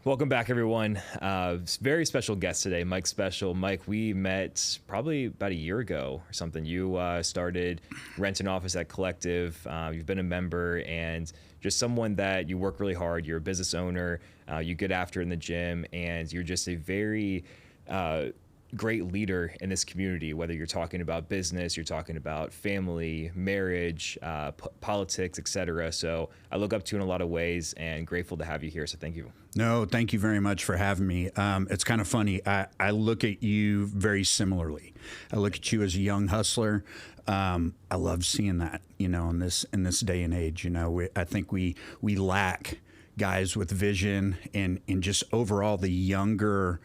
Welcome back, everyone. Very special guest today, Mike Special. Mike, we met probably about a year ago or something. You started Rent an Office at Collective. You've been a member and just someone that you work really hard. You're a business owner. You get after in the gym, and you're just a very great leader in this community, whether you're talking about business, you're talking about family, marriage, politics, etc. So I look up to you in a lot of ways and grateful to have you here. So thank you. No, thank you very much for having me. It's kind of funny. I look at you very similarly. I look at you as a young hustler. I love seeing that, in this day and age. I think we lack guys with vision and just overall the younger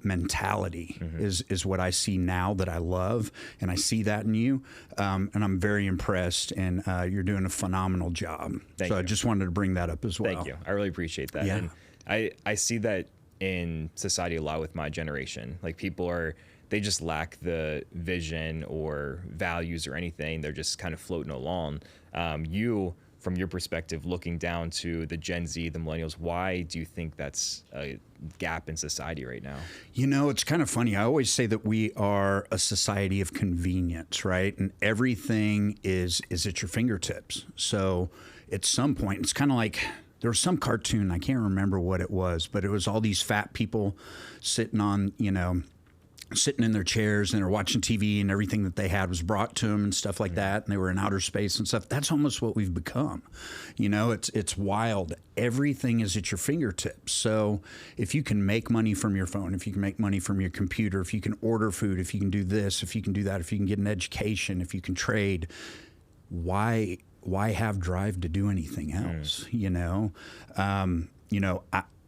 mentality is what I see now that I love, and I see that in you, and I'm very impressed, and you're doing a phenomenal job. Thank you. I just wanted to bring that up as well. Thank you. I really appreciate that. Yeah. And I see that in society a lot with my generation. Like they just lack the vision or values or anything. They're just kind of floating along. You, from your perspective, looking down to the Gen Z, the millennials, why do you think that's a gap in society right now? It's kind of funny. I always say that we are a society of convenience, right? And everything is at your fingertips. So at some point, it's kind of like there was some cartoon, I can't remember what it was, but it was all these fat people sitting in their chairs, and they're watching TV, and everything that they had was brought to them and stuff like that. And they were in outer space and stuff. That's almost what we've become. It's wild. Everything is at your fingertips. So if you can make money from your phone, if you can make money from your computer, if you can order food, if you can do this, if you can do that, if you can get an education, if you can trade, why have drive to do anything else?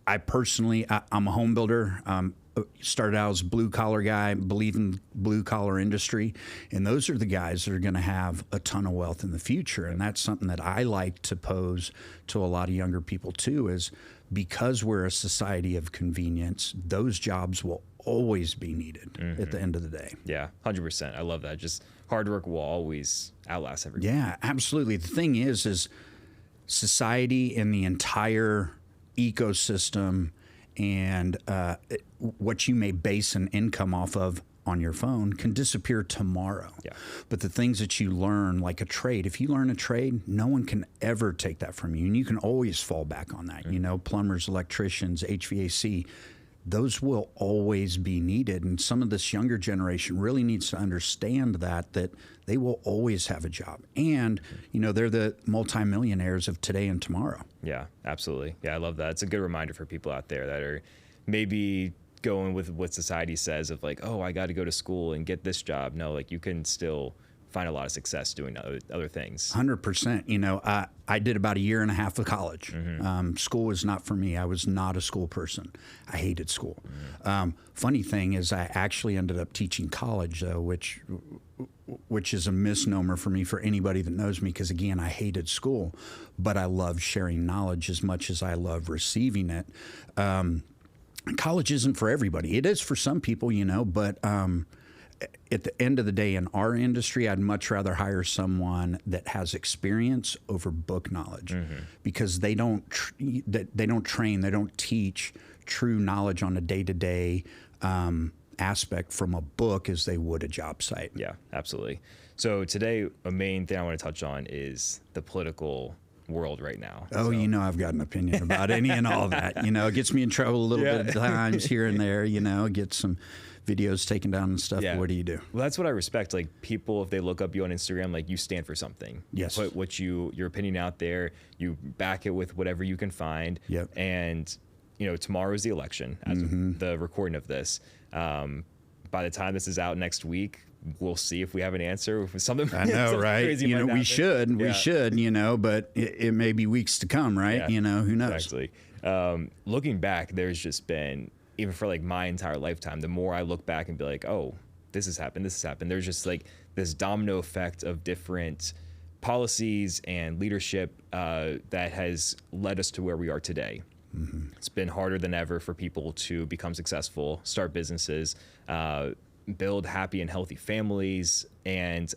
I personally, I'm a home builder. Started out as a blue collar guy, believe in blue collar industry, and those are the guys that are going to have a ton of wealth in the future. And that's something that I like to pose to a lot of younger people too, is because we're a society of convenience, those jobs will always be needed at the end of the day. Yeah, 100%. I love that. Just hard work will always outlast everybody. Yeah, absolutely. The thing is society and the entire ecosystem and what you may base an income off of on your phone can disappear tomorrow. Yeah. But the things that you learn, like a trade, if you learn a trade, no one can ever take that from you. And you can always fall back on that. Plumbers, electricians, HVAC, those will always be needed. And some of this younger generation really needs to understand that they will always have a job. And, they're the multimillionaires of today and tomorrow. Yeah, absolutely. Yeah, I love that. It's a good reminder for people out there that are maybe going with what society says of like, oh, I got to go to school and get this job. No, like you can still find a lot of success doing other things. 100%. I did about a year and a half of college. School was not for me. I was not a school person. I hated school. Funny thing is I actually ended up teaching college, though, which is a misnomer for me, for anybody that knows me, because, again, I hated school. But I love sharing knowledge as much as I love receiving it. College isn't for everybody. It is for some people, but at the end of the day, in our industry, I'd much rather hire someone that has experience over book knowledge, because they don't train, they don't teach true knowledge on a day-to-day aspect from a book as they would a job site. Yeah, absolutely. So today, a main thing I want to touch on is the political world right now. Oh, I've got an opinion about any and all that. It gets me in trouble a little bit at times here and there, get some videos taken down and stuff. Yeah. What do you do? Well, that's what I respect. Like, people, if they look up you on Instagram, like, you stand for something. Yes. You put your opinion out there, you back it with whatever you can find. Yep. And, tomorrow is the election, as of the recording of this. By the time this is out next week, we'll see if we have an answer. Something I know, right? Crazy we should, but it may be weeks to come, right? Yeah, who knows? Exactly. Looking back, there's just been, even for like my entire lifetime, the more I look back and be like, oh, this has happened. There's just like this domino effect of different policies and leadership that has led us to where we are today. It's been harder than ever for people to become successful, start businesses, build happy and healthy families. And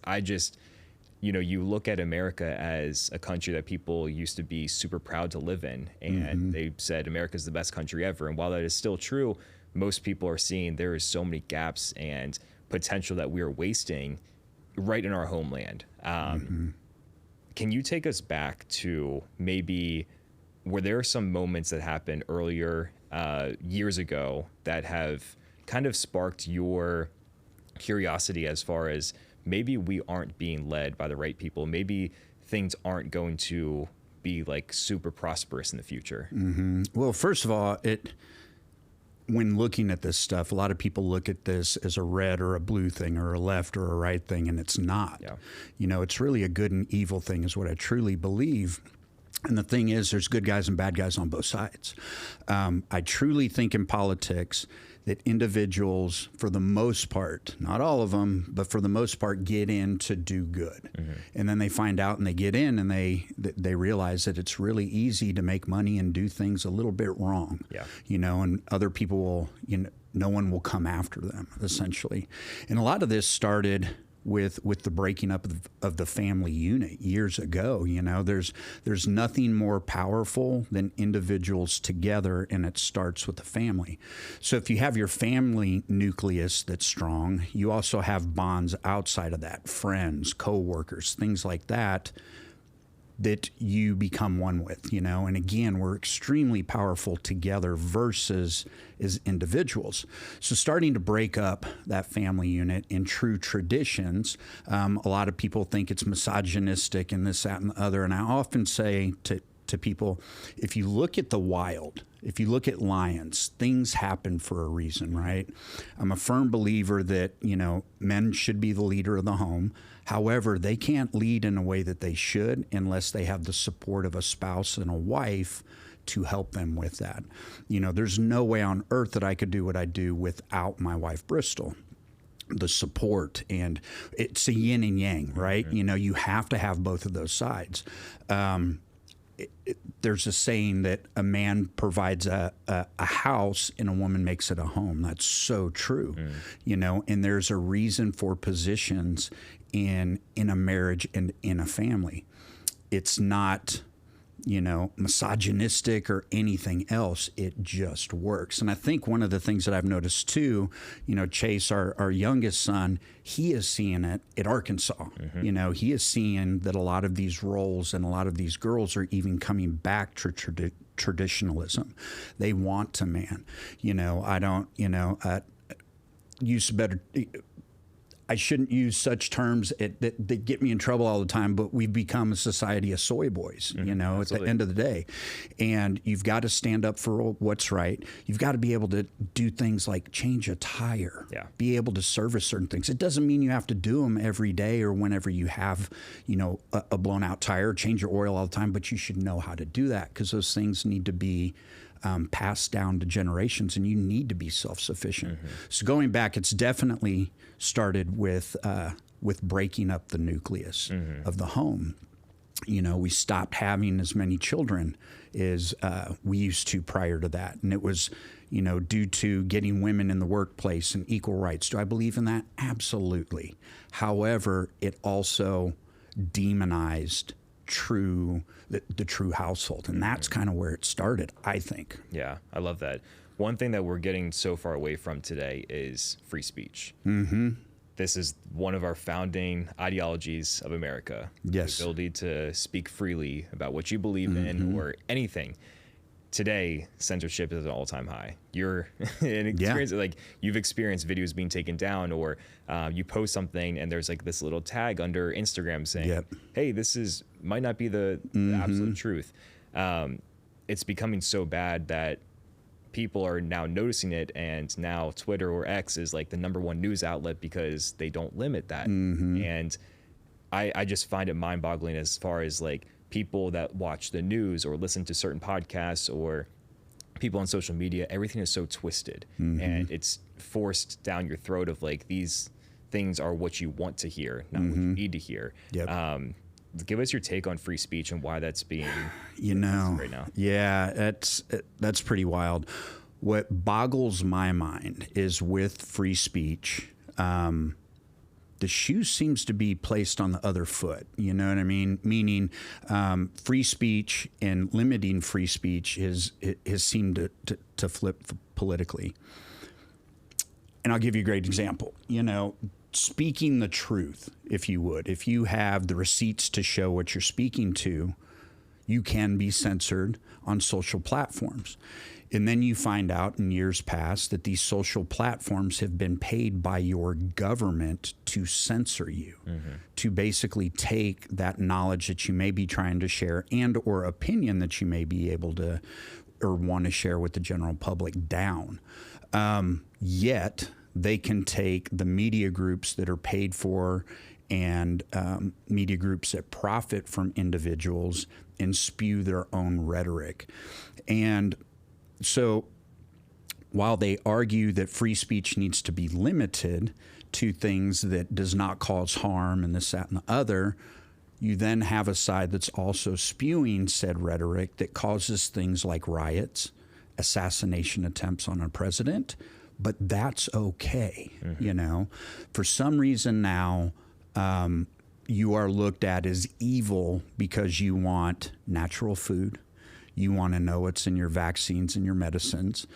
you look at America as a country that people used to be super proud to live in, and they said America's the best country ever. And while that is still true, most people are seeing there is so many gaps and potential that we are wasting right in our homeland. Can you take us back to maybe were there some moments that happened earlier years ago that have kind of sparked your curiosity as far as maybe we aren't being led by the right people, maybe things aren't going to be like super prosperous in the future? Well, first of all, when looking at this stuff, a lot of people look at this as a red or a blue thing or a left or a right thing, and it's not. Yeah. It's really a good and evil thing is what I truly believe. And the thing is, there's good guys and bad guys on both sides. I truly think in politics that individuals, for the most part, not all of them, but for the most part, get in to do good. And then they find out and they get in and they realize that it's really easy to make money and do things a little bit wrong. Yeah. And other people will, no one will come after them, essentially. And a lot of this started with the breaking up of the family unit years ago. There's nothing more powerful than individuals together, and it starts with the family. So if you have your family nucleus that's strong, you also have bonds outside of that, friends, coworkers, things like that you become one with, and again, we're extremely powerful together versus as individuals. So starting to break up that family unit in true traditions, a lot of people think it's misogynistic and this, that, and the other. And I often say to people, if you look at the wild, if you look at lions, things happen for a reason, right? I'm a firm believer that, men should be the leader of the home. However, they can't lead in a way that they should unless they have the support of a spouse and a wife to help them with that. There's no way on earth that I could do what I do without my wife, Bristol. The support, and it's a yin and yang, right? You have to have both of those sides. There's a saying that a man provides a house and a woman makes it a home. That's so true, and there's a reason for positions in a marriage and in a family. It's not, misogynistic or anything else. It just works. And I think one of the things that I've noticed too, Chase, our youngest son, he is seeing it at Arkansas. He is seeing that a lot of these roles and a lot of these girls are even coming back to traditionalism. They want to man. I don't, use better. I shouldn't use such terms that get me in trouble all the time, but we've become a society of soy boys, at the end of the day. And you've got to stand up for what's right. You've got to be able to do things like change a tire, be able to service certain things. It doesn't mean you have to do them every day or whenever you have, a blown out tire, change your oil all the time, but you should know how to do that because those things need to be passed down to generations, and you need to be self-sufficient. So going back, it's definitely started with breaking up the nucleus of the home. We stopped having as many children as we used to prior to that, and it was due to getting women in the workplace and equal rights. Do I believe in that? Absolutely. However, it also demonized the true household, and that's kind of where it started, I think. Yeah, I love that. One thing that we're getting so far away from today is free speech. This is one of our founding ideologies of America. Yes. The ability to speak freely about what you believe in or anything. Today, censorship is at an all-time high. You're you've experienced videos being taken down, or you post something and there's like this little tag under Instagram saying, hey, this might not be the absolute truth. It's becoming so bad that people are now noticing it, and now Twitter or X is like the #1 news outlet because they don't limit that. And I just find it mind-boggling as far as like people that watch the news or listen to certain podcasts or people on social media. Everything is so twisted, and it's forced down your throat of like, these things are what you want to hear, not what you need to hear. Give us your take on free speech and why that's being right now. Yeah, that's pretty wild. What boggles my mind is with free speech, the shoe seems to be placed on the other foot. You know what I mean? Meaning free speech and limiting free speech has seemed to flip politically. And I'll give you a great example. You know, speaking the truth, if you would, if you have the receipts to show what you're speaking to, you can be censored on social platforms. And then you find out in years past that these social platforms have been paid by your government to censor you, to basically take that knowledge that you may be trying to share and or opinion that you may be able to or want to share with the general public down. Yet they can take the media groups that are paid for and media groups that profit from individuals and spew their own rhetoric. And so while they argue that free speech needs to be limited to things that does not cause harm and this, that, and the other, you then have a side that's also spewing said rhetoric that causes things like riots, assassination attempts on a president, but that's okay. You know, for some reason now, you are looked at as evil because you want natural food. You want to know what's in your vaccines and your medicines.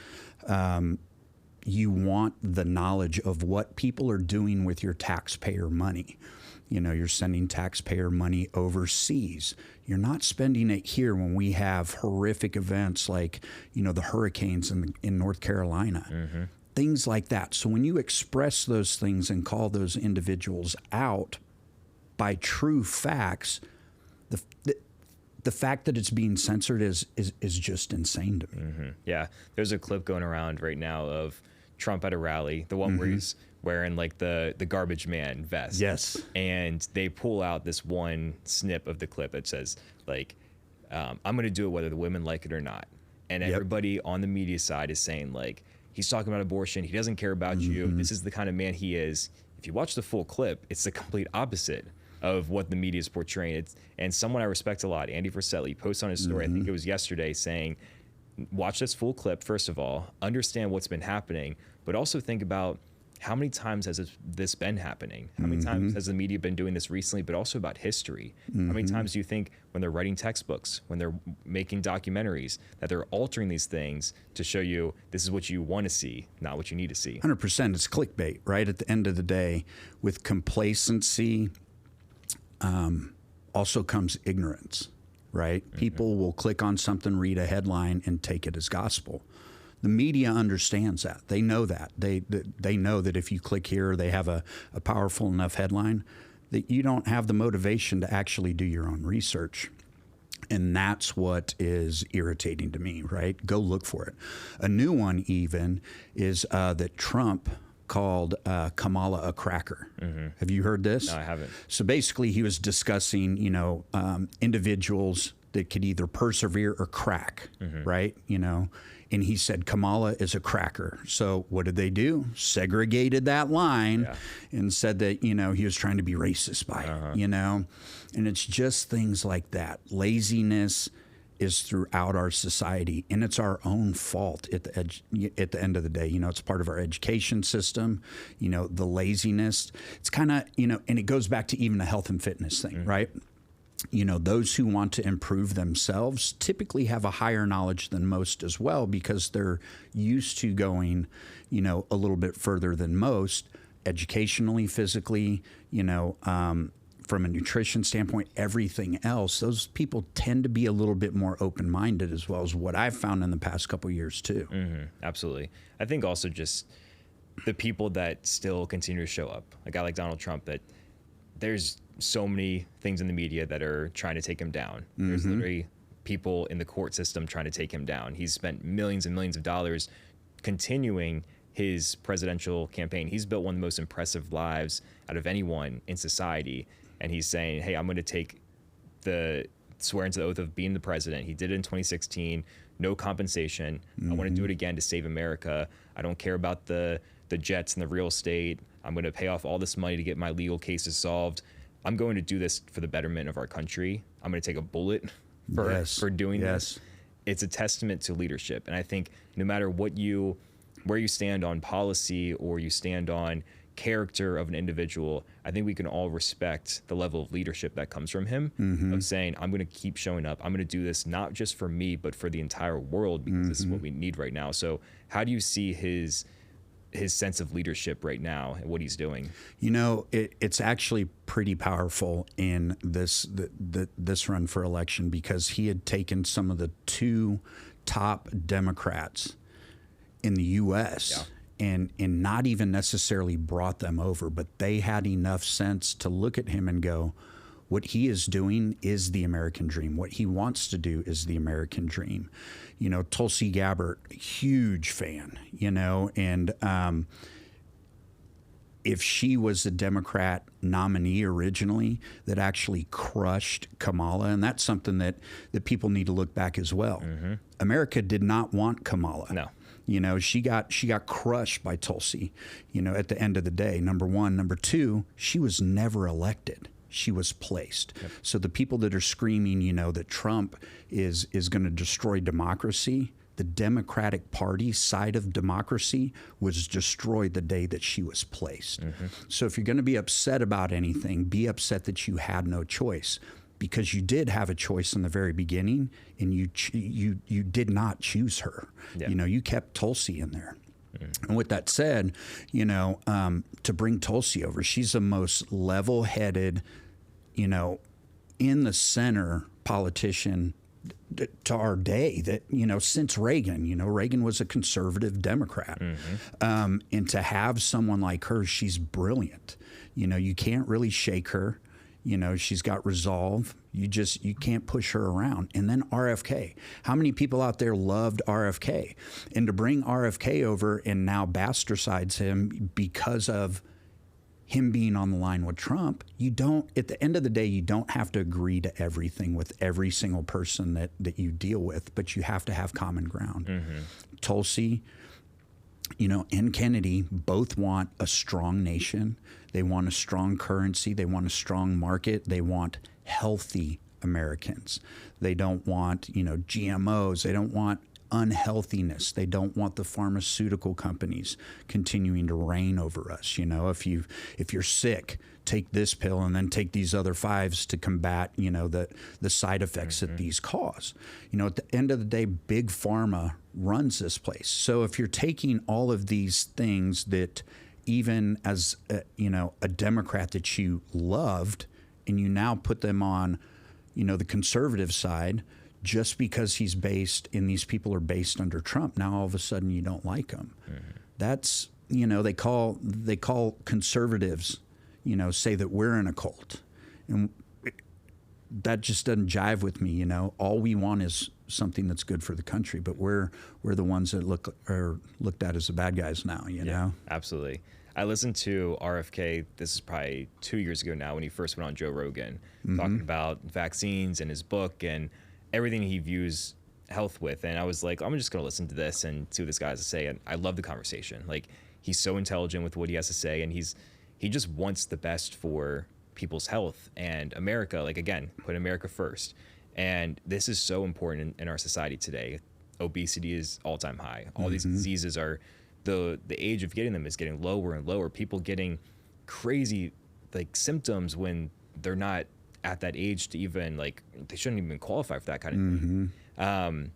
You want the knowledge of what people are doing with your taxpayer money. You know, you're sending taxpayer money overseas. You're not spending it here when we have horrific events like, you know, the hurricanes in North Carolina. Things like that. So when you express those things and call those individuals out by true facts, the fact that it's being censored is just insane to me. Yeah, there's a clip going around right now of Trump at a rally, the one where he's wearing like the garbage man vest. Yes. And they pull out this one snip of the clip that says like, I'm going to do it whether the women like it or not. And everybody on the media side is saying like, he's talking about abortion. He doesn't care about you. This is the kind of man he is. If you watch the full clip, it's the complete opposite of what the media is portraying. And someone I respect a lot, Andy Verselli, posts on his story, I think it was yesterday, saying, watch this full clip, first of all, understand what's been happening, but also think about how many times has this been happening? How many times has the media been doing this recently, but also about history? How many times do you think when they're writing textbooks, when they're making documentaries, that they're altering these things to show you this is what you want to see, not what you need to see? 100%. It's clickbait, right? At the end of the day, with complacency, also comes ignorance, right? People will click on something, read a headline, and take it as gospel. The media understands that. They know that. They know that if you click here, they have a powerful enough headline that you don't have the motivation to actually do your own research. And that's what is irritating to me, right? Go look for it. A new one even is that Trump called Kamala a cracker. Have you heard this? No, I haven't. So basically he was discussing, you know, individuals that could either persevere or crack, right? You know, and he said Kamala is a cracker. So what did they do? Segregated that line and said that, you know, he was trying to be racist by it, you know? And it's just things like that. Laziness is throughout our society, and it's our own fault at the end of the day. You know, it's part of our education system, you know, the laziness. It's kind of, you know, and it goes back to even the health and fitness thing, right? You know, those who want to improve themselves typically have a higher knowledge than most as well because they're used to going, you know, a little bit further than most educationally, physically, you know, from a nutrition standpoint, everything else. Those people tend to be a little bit more open-minded as well as what I've found in the past couple of years too. Absolutely. I think also just the people that still continue to show up, a guy like Donald Trump, that there's so many things in the media that are trying to take him down. There's literally people in the court system trying to take him down. He's spent millions and millions of dollars continuing his presidential campaign. He's built one of the most impressive lives out of anyone in society. And he's saying, hey, I'm going to swear into the oath of being the president. He did it in 2016, no compensation. I want to do it again to save America. I don't care about the jets and the real estate. I'm going to pay off all this money to get my legal cases solved. I'm going to do this for the betterment of our country. I'm going to take a bullet for doing this. It's a testament to leadership. And I think no matter where you stand on policy or you stand on character of an individual, I think we can all respect the level of leadership that comes from him, of saying, I'm going to keep showing up. I'm going to do this not just for me, but for the entire world, because this is what we need right now. So how do you see his sense of leadership right now and what he's doing? You know, it's actually pretty powerful in this run for election, because he had taken some of the two top Democrats in the U.S. And not even necessarily brought them over, but they had enough sense to look at him and go, what he is doing is the American dream. What he wants to do is the American dream. You know, Tulsi Gabbard, huge fan, you know, and if she was the Democrat nominee originally that actually crushed Kamala, and that's something that people need to look back as well. America did not want Kamala. No. You know, she got crushed by Tulsi, you know, at the end of the day, number one. Number two, she was never elected. She was placed. Yep. So the people that are screaming, you know, that Trump is going to destroy democracy, the Democratic Party side of democracy was destroyed the day that she was placed. So if you're going to be upset about anything, be upset that you had no choice, because you did have a choice in the very beginning, and you did not choose her. You know, you kept Tulsi in there. And with that said, you know, to bring Tulsi over, she's the most level-headed, you know, in the center politician to our day that, you know, since Reagan. You know, Reagan was a conservative Democrat. And to have someone like her, she's brilliant. You know, you can't really shake her. You know, she's got resolve. You can't push her around. And then RFK. How many people out there loved RFK? And to bring RFK over and now bastardize him because of him being on the line with Trump, you don't, at the end of the day, you don't have to agree to everything with every single person that you deal with, but you have to have common ground. Tulsi, you know, and Kennedy both want a strong nation. They want a strong currency. They want a strong market. They want healthy Americans. They don't want, you know, GMOs. They don't want unhealthiness. They don't want the pharmaceutical companies continuing to reign over us. You know, if you're sick, take this pill and then take these other 5s to combat, you know, the side effects that these cause. You know, at the end of the day, big pharma runs this place. So if you're taking all of these things that even as a Democrat that you loved, and you now put them on, you know, the conservative side, just because he's based and these people are based under Trump, now all of a sudden you don't like him. That's, you know, they call conservatives, you know, say that we're in a cult, and that just doesn't jive with me. You know, all we want is something that's good for the country, but we're the ones that are looked at as the bad guys now. You know, absolutely. I listened to RFK, this is probably 2 years ago now, when he first went on Joe Rogan, talking about vaccines and his book and everything he views health with. And I was like, I'm just going to listen to this and see what this guy has to say. And I love the conversation. Like, he's so intelligent with what he has to say, and he just wants the best for people's health and America. Like, again, put America first. And this is so important in our society today. Obesity is all-time high. All these diseases are, the age of getting them is getting lower and lower. People getting crazy like symptoms when they're not at that age to even, like, they shouldn't even qualify for that kind of thing.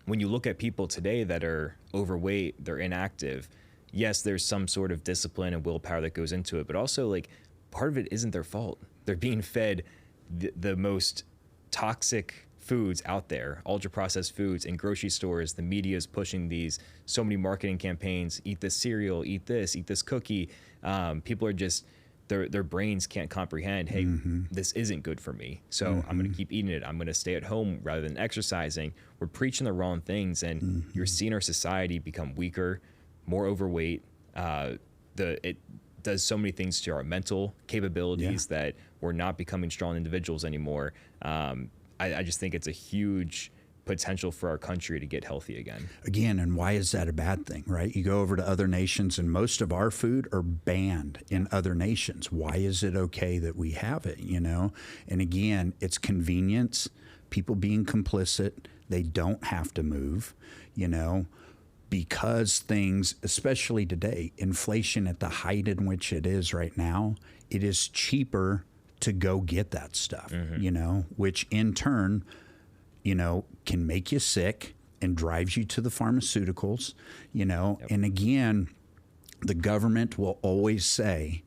When you look at people today that are overweight, they're inactive, yes, there's some sort of discipline and willpower that goes into it, but also, like, part of it isn't their fault. They're being fed the most toxic foods out there, ultra processed foods in grocery stores. The media is pushing these, so many marketing campaigns, eat this cereal, eat this cookie. People are just, their brains can't comprehend, hey, this isn't good for me, so I'm going to keep eating it. I'm going to stay at home rather than exercising. We're preaching the wrong things, and you're seeing our society become weaker, more overweight. It does so many things to our mental capabilities that we're not becoming strong individuals anymore. I just think it's a huge potential for our country to get healthy again. And why is that a bad thing, right? You go over to other nations and most of our food are banned in other nations. Why is it okay that we have it, you know? And again, it's convenience, people being complicit. They don't have to move, you know? because things, especially today, inflation at the height in which it is right now, it is cheaper to go get that stuff, you know, which in turn, you know, can make you sick and drives you to the pharmaceuticals, you know. And again, the government will always say,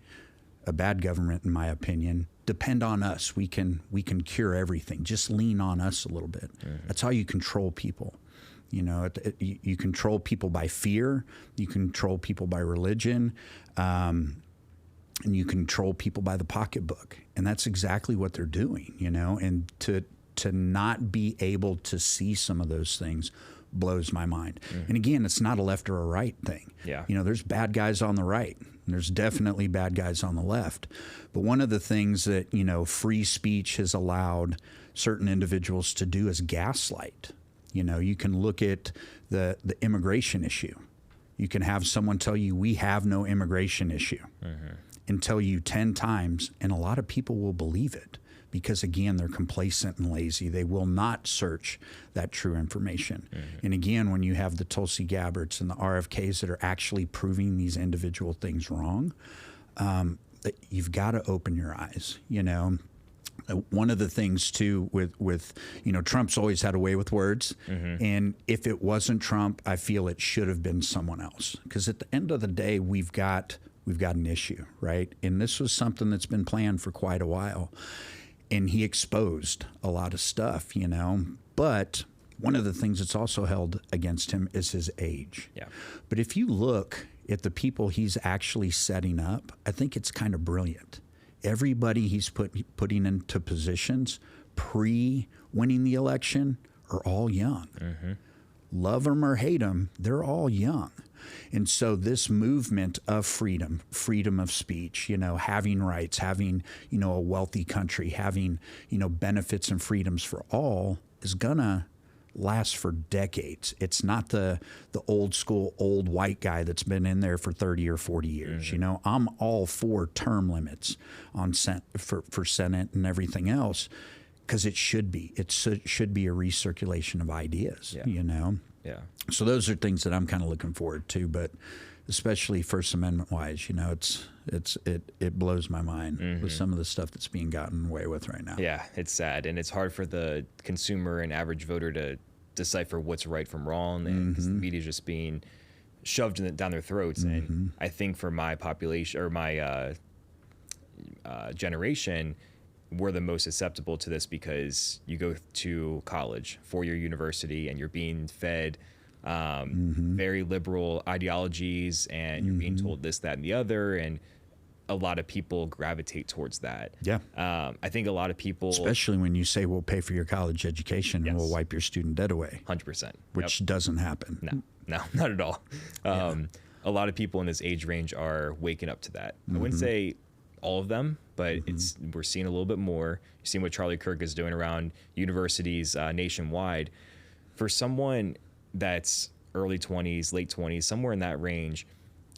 a bad government, in my opinion, depend on us. We can cure everything. Just lean on us a little bit. That's how you control people. You know, you control people by fear. You control people by religion. And you control people by the pocketbook. And that's exactly what they're doing, you know. And to not be able to see some of those things blows my mind. And again, it's not a left or a right thing. Yeah. You know, there's bad guys on the right. And there's definitely bad guys on the left. But one of the things that, you know, free speech has allowed certain individuals to do is gaslight. You know, you can look at the immigration issue. You can have someone tell you we have no immigration issue and tell you 10 times, and a lot of people will believe it because, again, they're complacent and lazy. They will not search that true information. And again, when you have the Tulsi Gabbards and the RFKs that are actually proving these individual things wrong, you've got to open your eyes, you know. One of the things, too, with you know, Trump's always had a way with words. And if it wasn't Trump, I feel it should have been someone else. Because at the end of the day, we've got an issue, right? And this was something that's been planned for quite a while. And he exposed a lot of stuff, you know. But one of the things that's also held against him is his age. Yeah. But if you look at the people he's actually setting up, I think it's kind of brilliant. Everybody he's putting into positions pre-winning the election are all young. Love them or hate them, they're all young. And so this movement of freedom of speech, you know, having rights, having, you know, a wealthy country, having, you know, benefits and freedoms for all is gonna last for decades. It's not the old school, old white guy that's been in there for 30 or 40 years. You know, I'm all for term limits on for Senate and everything else, because it should be. It should be a recirculation of ideas, you know? Yeah. So those are things that I'm kind of looking forward to, but especially First Amendment wise, you know, it blows my mind with some of the stuff that's being gotten away with right now. Yeah, it's sad, and it's hard for the consumer and average voter to decipher what's right from wrong, and the media just being shoved down their throats. And I think for my population or my generation, we're the most susceptible to this because you go to college, four-year university, and you're being fed very liberal ideologies, and you're being told this, that, and the other, and a lot of people gravitate towards that. Yeah. I think a lot of people... Especially when you say we'll pay for your college education and we'll wipe your student debt away. 100%. Which doesn't happen. No, not at all. A lot of people in this age range are waking up to that. I wouldn't say all of them, but we're seeing a little bit more. You're seeing what Charlie Kirk is doing around universities nationwide. For someone that's early 20s, late 20s, somewhere in that range,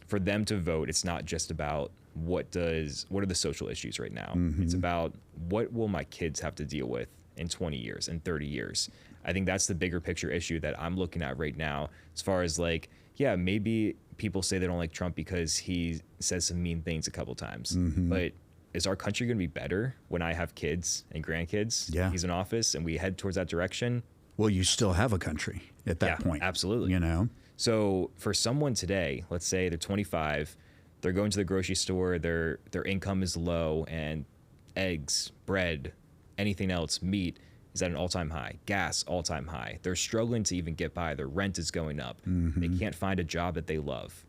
for them to vote, it's not just about what are the social issues right now. It's about what will my kids have to deal with in 20 years and 30 years. I think that's the bigger picture issue that I'm looking at right now, as far as like, yeah, maybe people say they don't like Trump because he says some mean things a couple times, but is our country going to be better when I have kids and grandkids? Yeah. He's in office and we head towards that direction. Well, you still have a country at that point. Absolutely. You know? So for someone today, let's say they're 25, they're going to the grocery store, their income is low, and eggs, bread, anything else, meat is at an all-time high, gas all-time high. They're struggling to even get by. Their rent is going up. They can't find a job that they love.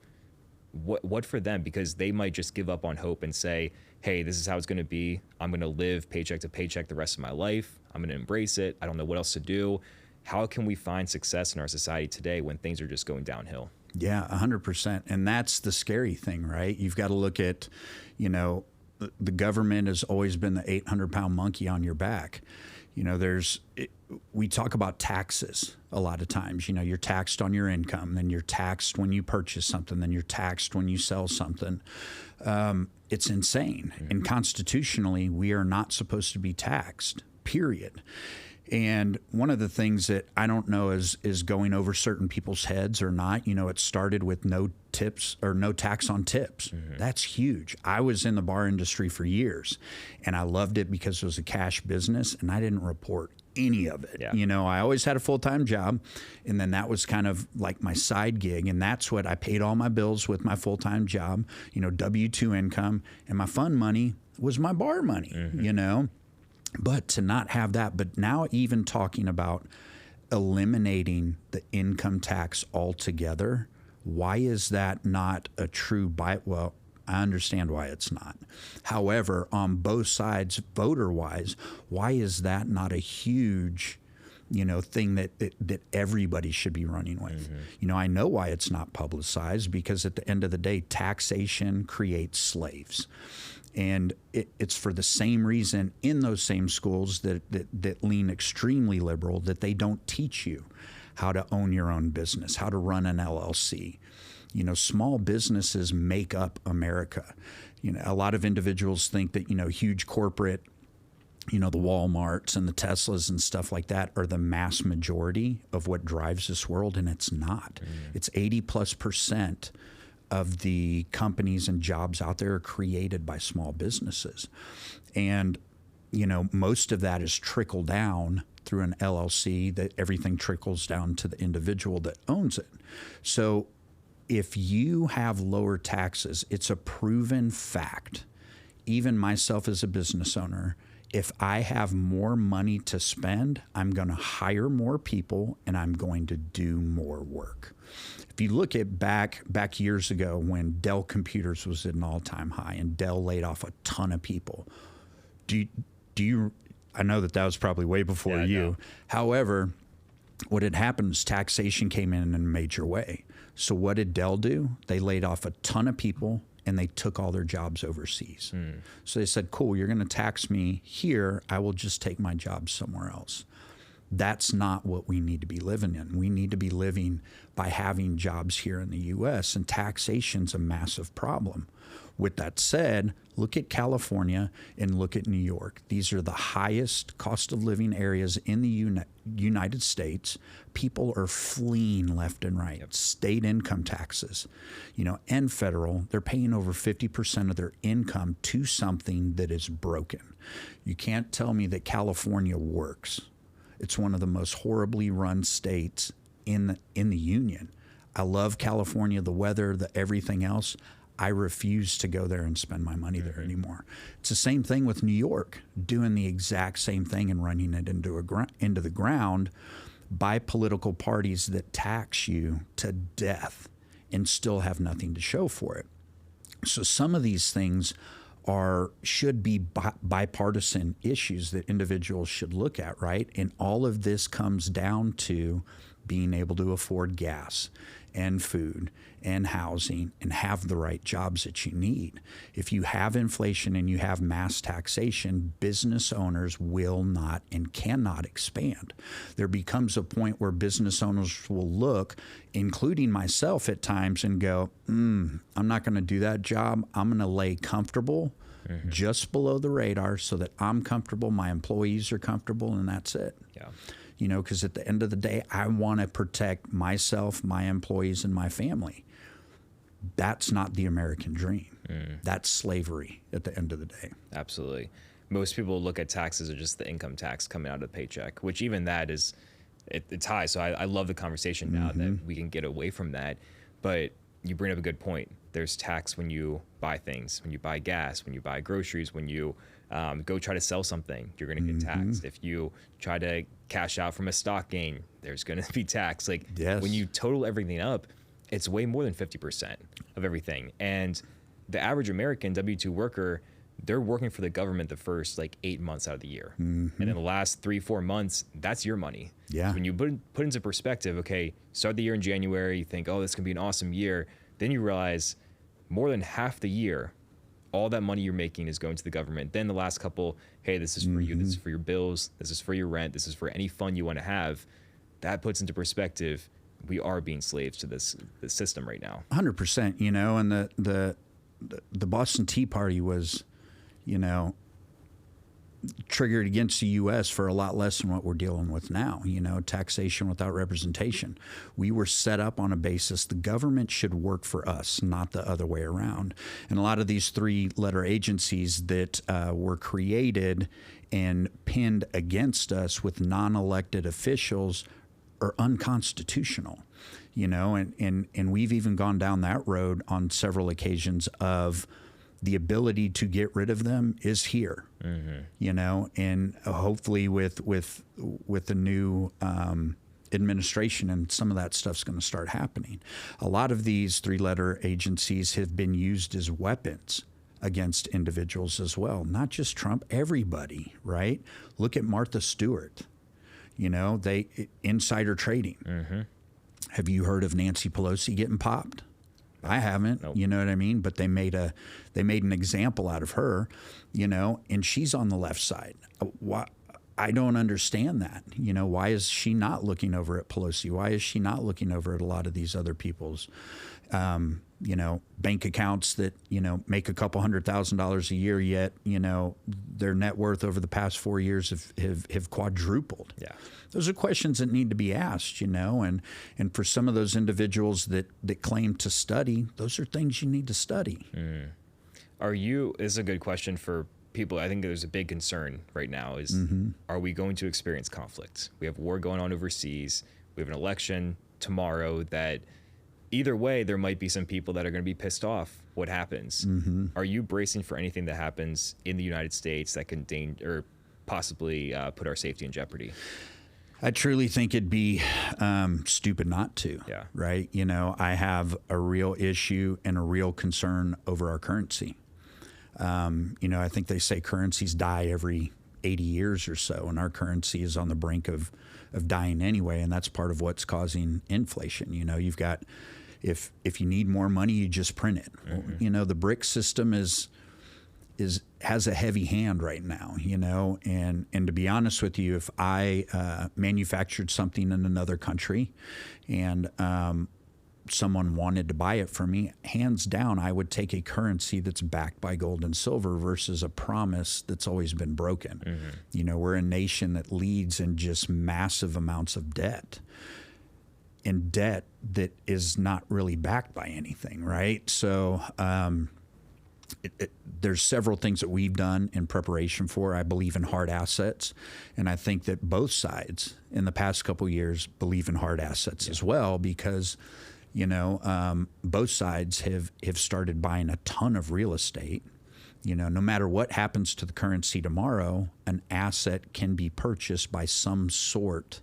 What for them? Because they might just give up on hope and say, hey, this is how it's going to be. I'm going to live paycheck to paycheck the rest of my life. I'm going to embrace it. I don't know what else to do. How can we find success in our society today when things are just going downhill? Yeah, 100%. And that's the scary thing, right? You've got to look at, you know, the government has always been the 800-pound monkey on your back. You know, we talk about taxes a lot of times. You know, you're taxed on your income, then you're taxed when you purchase something, then you're taxed when you sell something. It's insane. And constitutionally, we are not supposed to be taxed, period. And one of the things that I don't know is going over certain people's heads or not. It started with no tips or no tax on tips. Mm-hmm. That's huge. I was in the bar industry for years, and I loved it because it was a cash business, and I didn't report any of it. Yeah. I always had a full-time job, and then that was kind of like my side gig, and that's what I paid all my bills with my full-time job, W-2 income, and my fun money was my bar money, mm-hmm. But to not have that, but now even talking about eliminating the income tax altogether, why is that not a true Well, I understand why it's not. However, on both sides, voter-wise, why is that not a huge, thing that everybody should be running with? Mm-hmm. I know why it's not publicized, because at the end of the day, taxation creates slaves. And it's for the same reason in those same schools that lean extremely liberal, that they don't teach you how to own your own business, how to run an LLC. Small businesses make up America. A lot of individuals think that, huge corporate, the Walmarts and the Teslas and stuff like that are the mass majority of what drives this world, and it's not. It's 80+% of the companies and jobs out there are created by small businesses. And, most of that is trickle down through an LLC, that everything trickles down to the individual that owns it. So if you have lower taxes, it's a proven fact. Even myself as a business owner, if I have more money to spend, I'm going to hire more people and I'm going to do more work. If you look at back years ago when Dell Computers was at an all-time high and Dell laid off a ton of people, do you? I know that was probably way before you. However, what had happened is taxation came in a major way. So what did Dell do? They laid off a ton of people and they took all their jobs overseas. So they said, cool, you're going to tax me here. I will just take my job somewhere else. That's not what we need to be living in. We need to be living by having jobs here in the U.S., and taxation's a massive problem. With that said, look at California and look at New York. These are the highest cost of living areas in the United States. People are fleeing left and right. Yep. State income taxes, and federal, they're paying over 50% of their income to something that is broken. You can't tell me that California works. It's one of the most horribly run states in the union. I love California, the weather, the everything else. I refuse to go there and spend my money there anymore. It's the same thing with New York, doing the exact same thing and running it into the ground by political parties that tax you to death and still have nothing to show for it. So some of these things should be bipartisan issues that individuals should look at, right? And all of this comes down to being able to afford gas and food and housing and have the right jobs that you need. If you have inflation and you have mass taxation, business owners will not and cannot expand. There becomes a point where business owners will look, including myself at times, and go, I'm not going to do that job. I'm going to lay comfortable just below the radar so that I'm comfortable, my employees are comfortable, and that's it. Yeah. Because at the end of the day, I want to protect myself, my employees, and my family. That's not the American dream. That's slavery at the end of the day. Absolutely. Most people look at taxes as just the income tax coming out of the paycheck, which even that is, it's high. So I love the conversation now that we can get away from that. But you bring up a good point. There's tax when you buy things, when you buy gas, when you buy groceries, when you go try to sell something, you're going to get taxed. If you try to cash out from a stock gain, there's going to be tax. When you total everything up, it's way more than 50% of everything. And the average American W-2 worker, they're working for the government the first 8 months out of the year. And in the last 3-4 months, that's your money. Yeah. So when you put into perspective, okay, start the year in January, you think, oh, this can be an awesome year. Then you realize more than half the year, all that money you're making is going to the government. Then the last couple, hey, this is for you, this is for your bills, this is for your rent, this is for any fun you want to have. That puts into perspective, we are being slaves to this system right now. 100%, and the Boston Tea Party was, triggered against the U.S. for a lot less than what we're dealing with now, taxation without representation. We were set up on a basis the government should work for us, not the other way around. And a lot of these three-letter agencies that were created and pinned against us with non-elected officials are unconstitutional, and we've even gone down that road on several occasions of the ability to get rid of them is here, and hopefully with the new administration and some of that stuff's going to start happening. A lot of these three-letter agencies have been used as weapons against individuals as well, not just Trump, everybody, right? Look at Martha Stewart, they insider trading. Have you heard of Nancy Pelosi getting popped? I haven't, Nope. You know what I mean? But they made an example out of her, and she's on the left side. Why? I don't understand that. Why is she not looking over at Pelosi? Why is she not looking over at a lot of these other people's, bank accounts that, make a couple $100,000 a year, yet, their net worth over the past 4 years have quadrupled. Yeah. Those are questions that need to be asked, and for some of those individuals that claim to study, those are things you need to study. This is a good question for people. I think there's a big concern right now is, are we going to experience conflict? We have war going on overseas. We have an election tomorrow that either way, there might be some people that are going to be pissed off what happens. Are you bracing for anything that happens in the United States that can possibly put our safety in jeopardy? I truly think it'd be stupid not to. Yeah. Right? I have a real issue and a real concern over our currency. I think they say currencies die every 80 years or so, and our currency is on the brink of dying anyway, and that's part of what's causing inflation. You've got, if you need more money, you just print it. The BRIC system has a heavy hand right now, and to be honest with you, if I manufactured something in another country and someone wanted to buy it from me, hands down, I would take a currency that's backed by gold and silver versus a promise that's always been broken. We're a nation that leads in just massive amounts of debt, and debt that is not really backed by anything, right? So there's several things that we've done in preparation for. I believe in hard assets, and I think that both sides in the past couple of years believe in hard assets as well, because both sides have started buying a ton of real estate. No matter what happens to the currency tomorrow, an asset can be purchased by some sort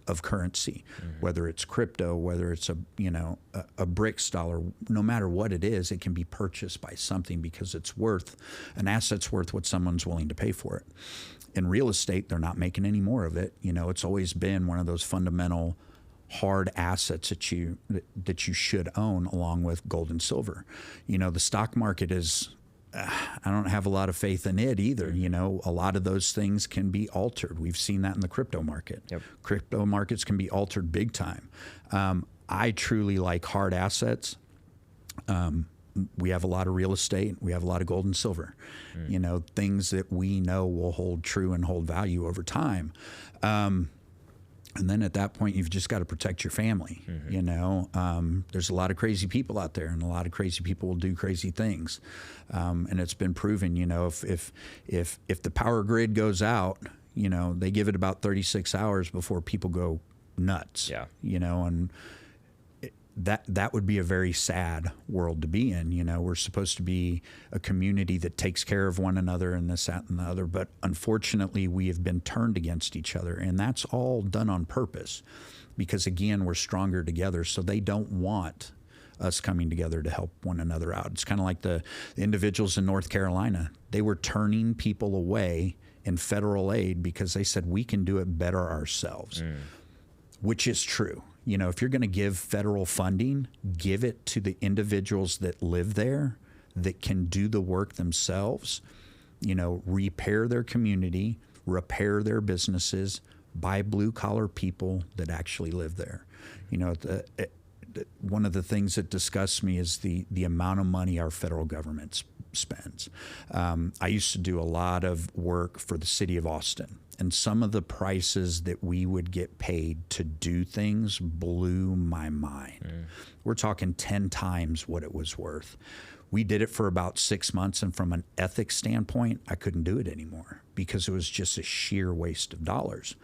of currency, whether it's crypto, whether it's a BRICS dollar, no matter what it is, it can be purchased by something because an asset's worth what someone's willing to pay for it. In real estate, they're not making any more of it. It's always been one of those fundamental hard assets that you should own, along with gold and silver. The stock market is, I don't have a lot of faith in it either. A lot of those things can be altered. We've seen that in the crypto market. Yep. Crypto markets can be altered big time. I truly like hard assets. We have a lot of real estate. We have a lot of gold and silver, things that we know will hold true and hold value over time. And then at that point, you've just got to protect your family. There's a lot of crazy people out there, and a lot of crazy people will do crazy things. And it's been proven, if the power grid goes out, they give it about 36 hours before people go nuts. Yeah. And that would be a very sad world to be in. We're supposed to be a community that takes care of one another and this, that, and the other. But unfortunately, we have been turned against each other. And that's all done on purpose because, again, we're stronger together. So they don't want us coming together to help one another out. It's kind of like the individuals in North Carolina. They were turning people away in federal aid because they said we can do it better ourselves, which is true. If you're going to give federal funding, give it to the individuals that live there that can do the work themselves, repair their community, repair their businesses, by blue-collar people that actually live there. One of the things that disgusts me is the amount of money our federal government's spends. I used to do a lot of work for the city of Austin, and some of the prices that we would get paid to do things blew my mind. We're talking 10 times what it was worth. We did it for about 6 months, and from an ethics standpoint, I couldn't do it anymore because it was just a sheer waste of dollars.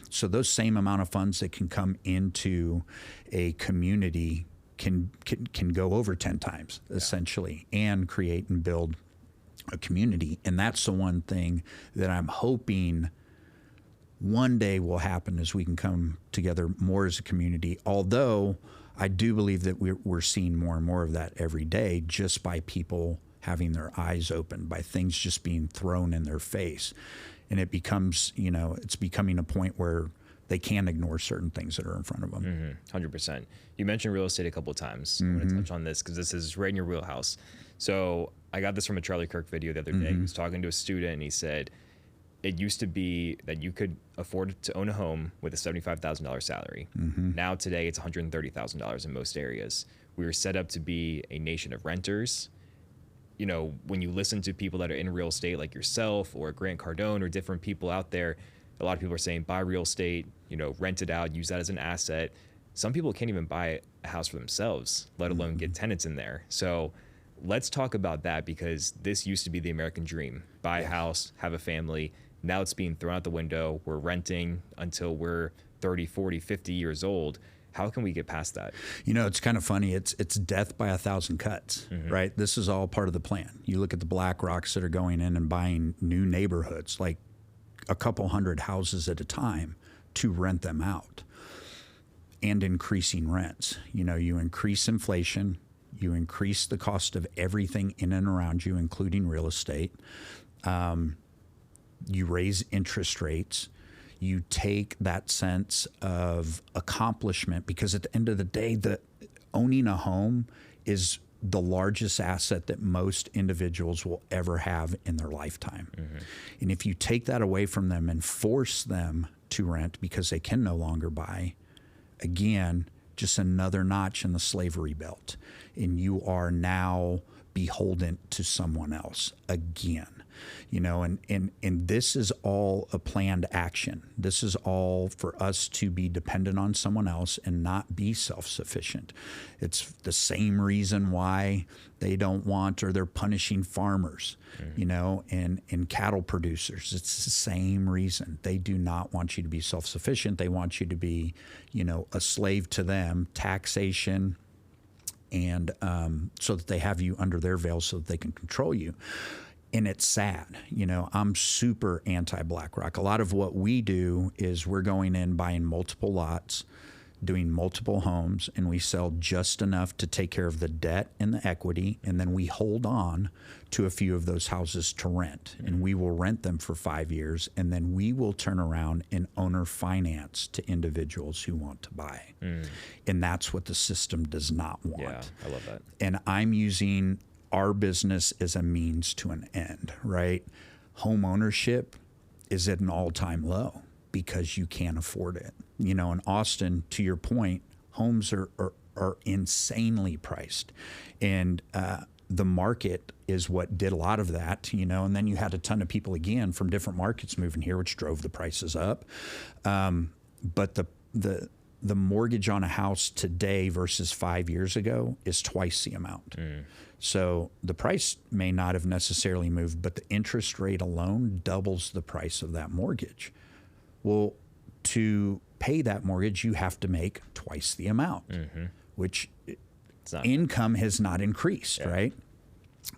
So those same amount of funds that can come into a community can go over 10 times, essentially, and create and build a community. And that's the one thing that I'm hoping one day will happen, as we can come together more as a community. Although I do believe that we're seeing more and more of that every day, just by people having their eyes open, by things just being thrown in their face. And it becomes, it's becoming a point where they can't ignore certain things that are in front of them. 100%. You mentioned real estate a couple of times. I want to touch on this because this is right in your wheelhouse. So I got this from a Charlie Kirk video the other day. He was talking to a student, and he said, it used to be that you could afford to own a home with a $75,000 salary. Now today it's $130,000 in most areas. We were set up to be a nation of renters. When you listen to people that are in real estate like yourself or Grant Cardone or different people out there, a lot of people are saying buy real estate, rent it out, use that as an asset. Some people can't even buy a house for themselves, let alone get tenants in there. So let's talk about that, because this used to be the American dream. Buy a house, have a family. Now it's being thrown out the window. We're renting until we're 30, 40, 50 years old. How can we get past that? It's kind of funny. It's death by 1,000 cuts, right? This is all part of the plan. You look at the Black Rocks that are going in and buying new neighborhoods, like a couple hundred houses at a time, to rent them out, and increasing rents. You increase inflation, you increase the cost of everything in and around you, including real estate. You raise interest rates. You take that sense of accomplishment, because at the end of the day, owning a home is the largest asset that most individuals will ever have in their lifetime. And if you take that away from them and force them to rent because they can no longer buy, again, just another notch in the slavery belt. And you are now beholden to someone else again. And this is all a planned action. This is all for us to be dependent on someone else and not be self-sufficient. It's the same reason why they don't want, or they're punishing farmers, and cattle producers. It's the same reason. They do not want you to be self-sufficient. They want you to be, a slave to them, taxation, and so that they have you under their veil so that they can control you. And it's sad. I'm super anti-BlackRock. A lot of what we do is we're going in, buying multiple lots, doing multiple homes, and we sell just enough to take care of the debt and the equity, and then we hold on to a few of those houses to rent. And we will rent them for 5 years, and then we will turn around and owner finance to individuals who want to buy. And that's what the system does not want. Yeah, I love that. And I'm using our business is a means to an end, right? Home ownership is at an all-time low because you can't afford it. In Austin, to your point, homes are insanely priced. And the market is what did a lot of that, and then you had a ton of people, again, from different markets moving here, which drove the prices up. But the mortgage on a house today versus 5 years ago is twice the amount. So the price may not have necessarily moved, but the interest rate alone doubles the price of that mortgage. Well, to pay that mortgage, you have to make twice the amount, which income has not increased, right?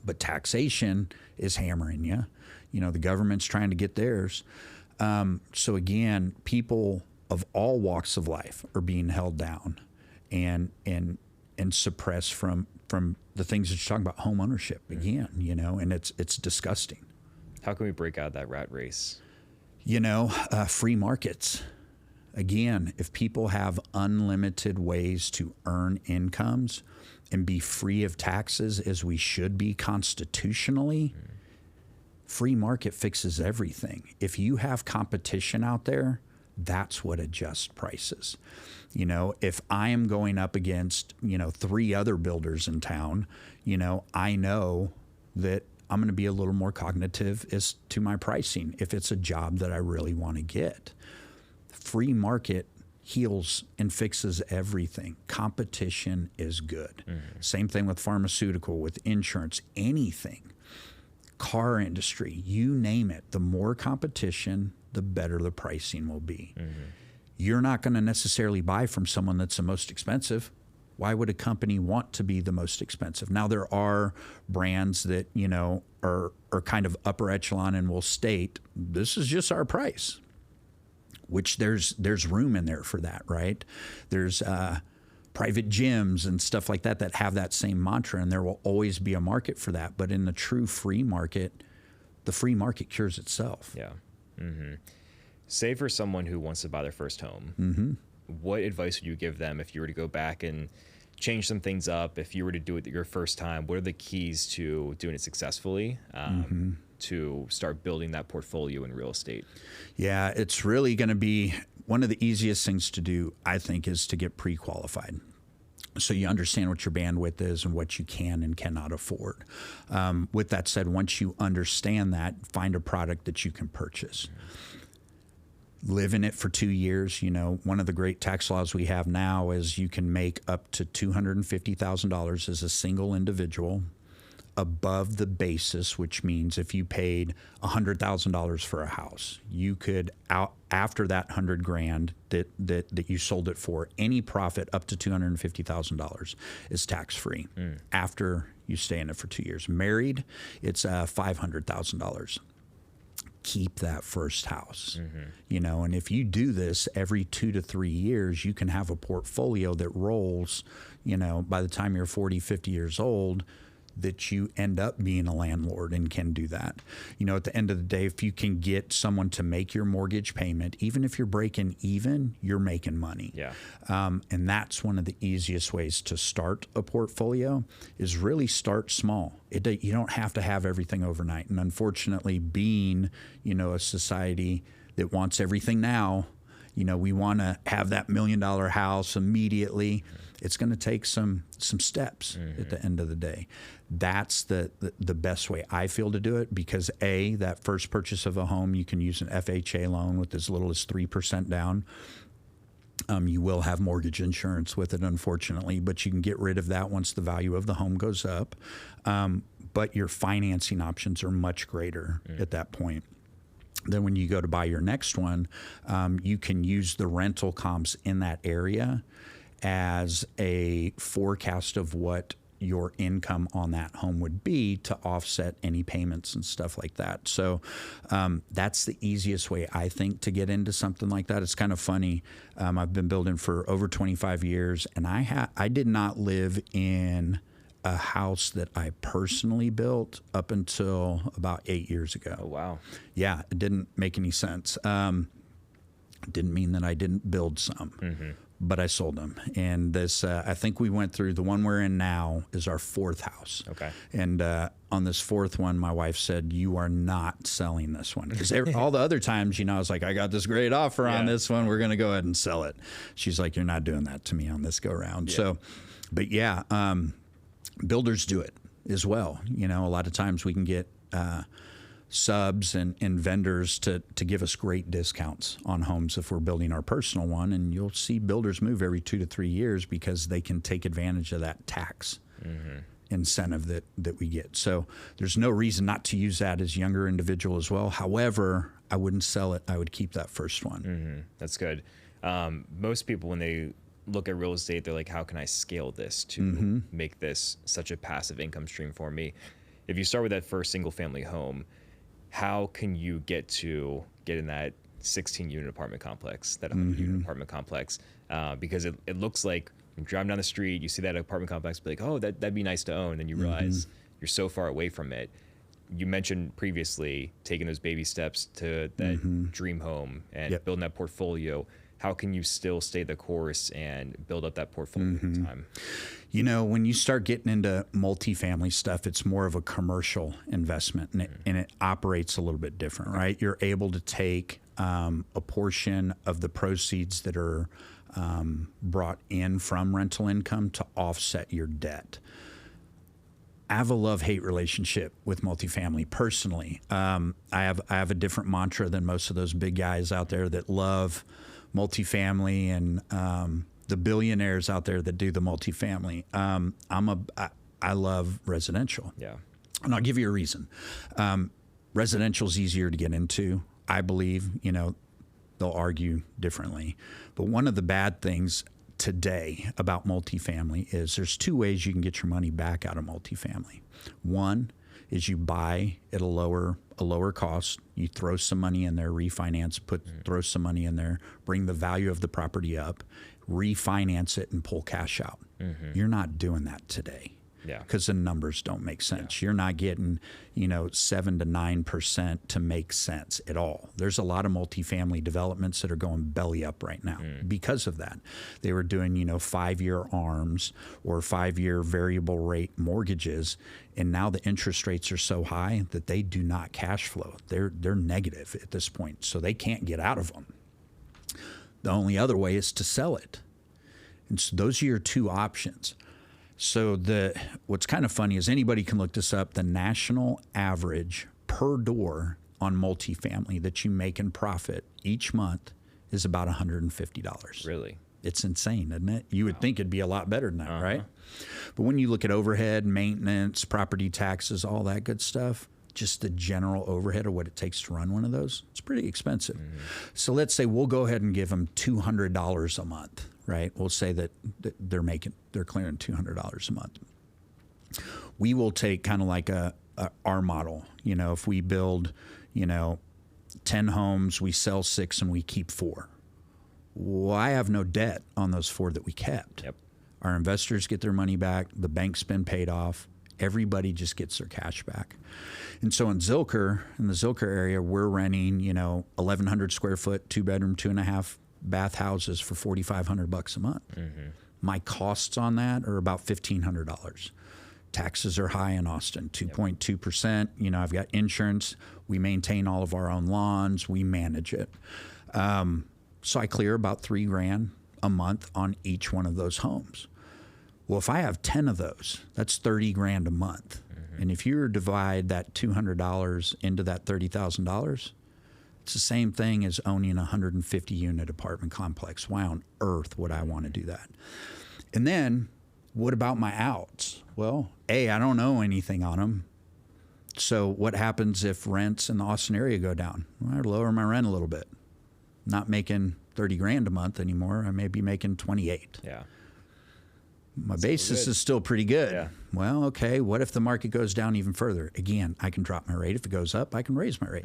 But taxation is hammering you. The government's trying to get theirs. So again, people of all walks of life are being held down and suppressed from the things that you're talking about, home ownership again, and it's disgusting. How can we break out of that rat race? Free markets. Again, if people have unlimited ways to earn incomes and be free of taxes, as we should be constitutionally, free market fixes everything. If you have competition out there, that's what adjusts prices. If I am going up against, 3 other builders in town, I know that I'm going to be a little more cognitive as to my pricing if it's a job that I really want to get. Free market heals and fixes everything. Competition is good. Same thing with pharmaceutical, with insurance, anything. Car industry, you name it. The more competition, the better the pricing will be. You're not going to necessarily buy from someone that's the most expensive. Why would a company want to be the most expensive? Now, there are brands that, you know, are kind of upper echelon and will state, this is just our price, which there's room in there for that, right? There's private gyms and stuff like that that have that same mantra, and there will always be a market for that. But in the true free market, the free market cures itself. Yeah. Say for someone who wants to buy their first home, what advice would you give them if you were to go back and change some things up? If you were to do it your first time, what are the keys to doing it successfully to start building that portfolio in real estate? Yeah, it's really going to be one of the easiest things to do, I think, is to get pre-qualified. So you understand what your bandwidth is and what you can and cannot afford. With that said, once you understand that, find a product that you can purchase. Live in it for 2 years. You know, one of the great tax laws we have now is you can make up to $250,000 as a single individual above the basis, which means if you paid $100,000 for a house, you could after that $100,000 that you sold it for, any profit up to $250,000 is tax free after you stay in it for 2 years. Married, it's $500,000. Keep that first house, you know, and if you do this every 2 to 3 years, you can have a portfolio that rolls, you know, by the time you're 40, 50 years old, that you end up being a landlord and can do that. You know, at the end of the day, if you can get someone to make your mortgage payment, even if you're breaking even, you're making money. Yeah. And that's one of the easiest ways to start a portfolio is really start small. You don't have to have everything overnight. And unfortunately, being, you know, a society that wants everything now, you know, we want to have that $1 million house immediately. It's going to take some steps at the end of the day. That's the best way I feel to do it because that first purchase of a home, you can use an FHA loan with as little as 3% down. You will have mortgage insurance with it, unfortunately, but you can get rid of that once the value of the home goes up. But your financing options are much greater at that point. Then when you go to buy your next one, you can use the rental comps in that area as a forecast of what your income on that home would be to offset any payments and stuff like that. So that's the easiest way, I think, to get into something like that. It's kind of funny. I've been building for over 25 years, and I did not live in a house that I personally built up until about 8 years ago. Oh, wow. Yeah, it didn't make any sense. Didn't mean that I didn't build some. But I sold them. And this, I think we went through, the one we're in now is our fourth house. Okay. And on this fourth one, my wife said, you are not selling this one. Because all the other times, you know, I was like, I got this great offer on this one. We're going to go ahead and sell it. She's like, you're not doing that to me on this go round. Yeah. So, but yeah, builders do it as well. You know, a lot of times we can get subs and vendors to give us great discounts on homes if we're building our personal one. And you'll see builders move every 2 to 3 years because they can take advantage of that tax incentive that we get. So there's no reason not to use that as younger individual as well. However, I wouldn't sell it. I would keep that first one. That's good. Most people, when they look at real estate, they're like, how can I scale this to make this such a passive income stream for me? If you start with that first single family home, how can you get in that 16-unit apartment complex, that 100-unit apartment complex? Because it looks like you drive down the street, you see that apartment complex, be like, oh, that'd be nice to own. And you realize you're so far away from it. You mentioned previously taking those baby steps to that dream home and building that portfolio. How can you still stay the course and build up that portfolio over time? You know, when you start getting into multifamily stuff, it's more of a commercial investment, and it operates a little bit different, right? You're able to take a portion of the proceeds that are brought in from rental income to offset your debt. have a love-hate relationship with multifamily personally. I have a different mantra than most of those big guys out there that love multifamily and the billionaires out there that do the multifamily. I love residential. Yeah. And I'll give you a reason. Residential is easier to get into, I believe. You know, they'll argue differently. But one of the bad things today about multifamily is there's two ways you can get your money back out of multifamily. One is you buy at a lower cost. You throw some money in there, refinance, throw some money in there, bring the value of the property up, refinance it, and pull cash out. You're not doing that today. Yeah. Because the numbers don't make sense. Yeah. You're not getting, 7 to 9% to make sense at all. There's a lot of multifamily developments that are going belly up right now because of that. They were doing, 5-year ARMs or 5-year variable rate mortgages, and now the interest rates are so high that they do not cash flow. They're negative at this point, so they can't get out of them. The only other way is to sell it. And so those are your two options. So what's kind of funny is anybody can look this up. The national average per door on multifamily that you make in profit each month is about $150. Really? It's insane, isn't it? You would think it'd be a lot better than that, right? But when you look at overhead, maintenance, property taxes, all that good stuff, just the general overhead of what it takes to run one of those, it's pretty expensive. So let's say we'll go ahead and give them $200 a month, right? We'll say that they're clearing $200 a month. We will take kind of like our model. If we build, 10 homes, we sell 6 and we keep 4. Well, I have no debt on those 4 that we kept. Yep. Our investors get their money back. The bank's been paid off. Everybody just gets their cash back. And so in the Zilker area, we're renting, 1,100 square foot, 2-bedroom, 2.5 bath houses for $4,500 a month. My costs on that are about $1,500. Taxes are high in Austin, 2.2%. I've got insurance. We maintain all of our own lawns. We manage it. So I clear about $3,000 a month on each one of those homes. Well, if I have 10 of those, that's $30,000 a month. And if you divide that $200 into that $30,000, it's the same thing as owning a 150-unit apartment complex. Why on earth would I want to do that? And then, what about my outs? Well, I don't know anything on them. So what happens if rents in the Austin area go down? Well, I lower my rent a little bit. Not making $30,000 a month anymore. I may be making 28. Yeah. My basis is still pretty good. Yeah. Well, okay, what if the market goes down even further? Again, I can drop my rate. If it goes up, I can raise my rate.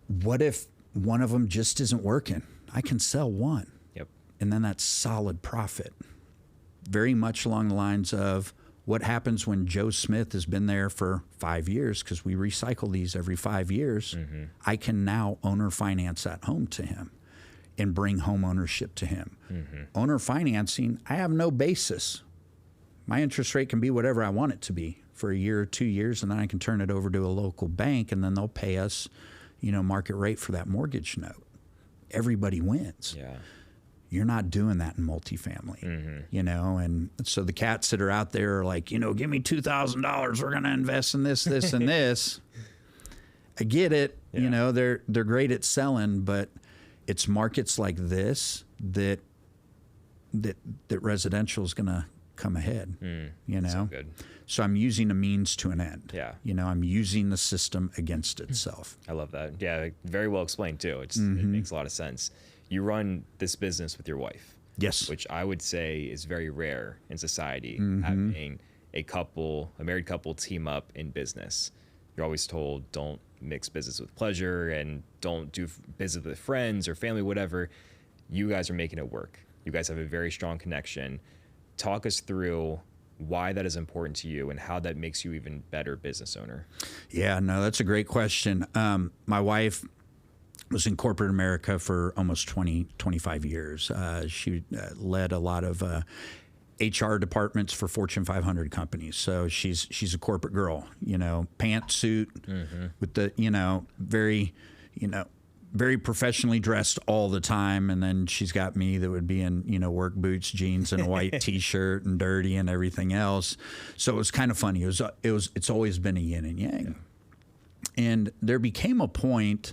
What if one of them just isn't working? I can sell one. Yep. And then that's solid profit. Very much along the lines of what happens when Joe Smith has been there for 5 years, because we recycle these every 5 years. I can now owner finance that home to him and bring home ownership to him. Owner financing, I have no basis. My interest rate can be whatever I want it to be for a year or 2 years, and then I can turn it over to a local bank, and then they'll pay us, market rate for that mortgage note. Everybody wins. Yeah. You're not doing that in multifamily, and so the cats that are out there are like, give me $2,000. We're going to invest in this, this, and this. I get it. Yeah. They're great at selling, but it's markets like this that residential is going to come ahead. So good. So I'm using a means to an end. Yeah. I'm using the system against itself. I love that. Yeah, very well explained too. It makes a lot of sense. You run this business with your wife. Yes. Which I would say is very rare in society, having a married couple team up in business. You're always told, don't mix business with pleasure and don't do business with friends or family, whatever. You guys are making it work. You guys have a very strong connection. Talk us through why that is important to you and how that makes you even better business owner. Yeah, no, that's a great question. My wife was in corporate America for almost 25 years. She led a lot of HR departments for Fortune 500 companies. So she's a corporate girl, pantsuit with the, very, very professionally dressed all the time, and then she's got me that would be in, you know, work boots, jeans, and a white T-shirt, and dirty and everything else. So it was kind of funny. It's always been a yin and yang, and there became a point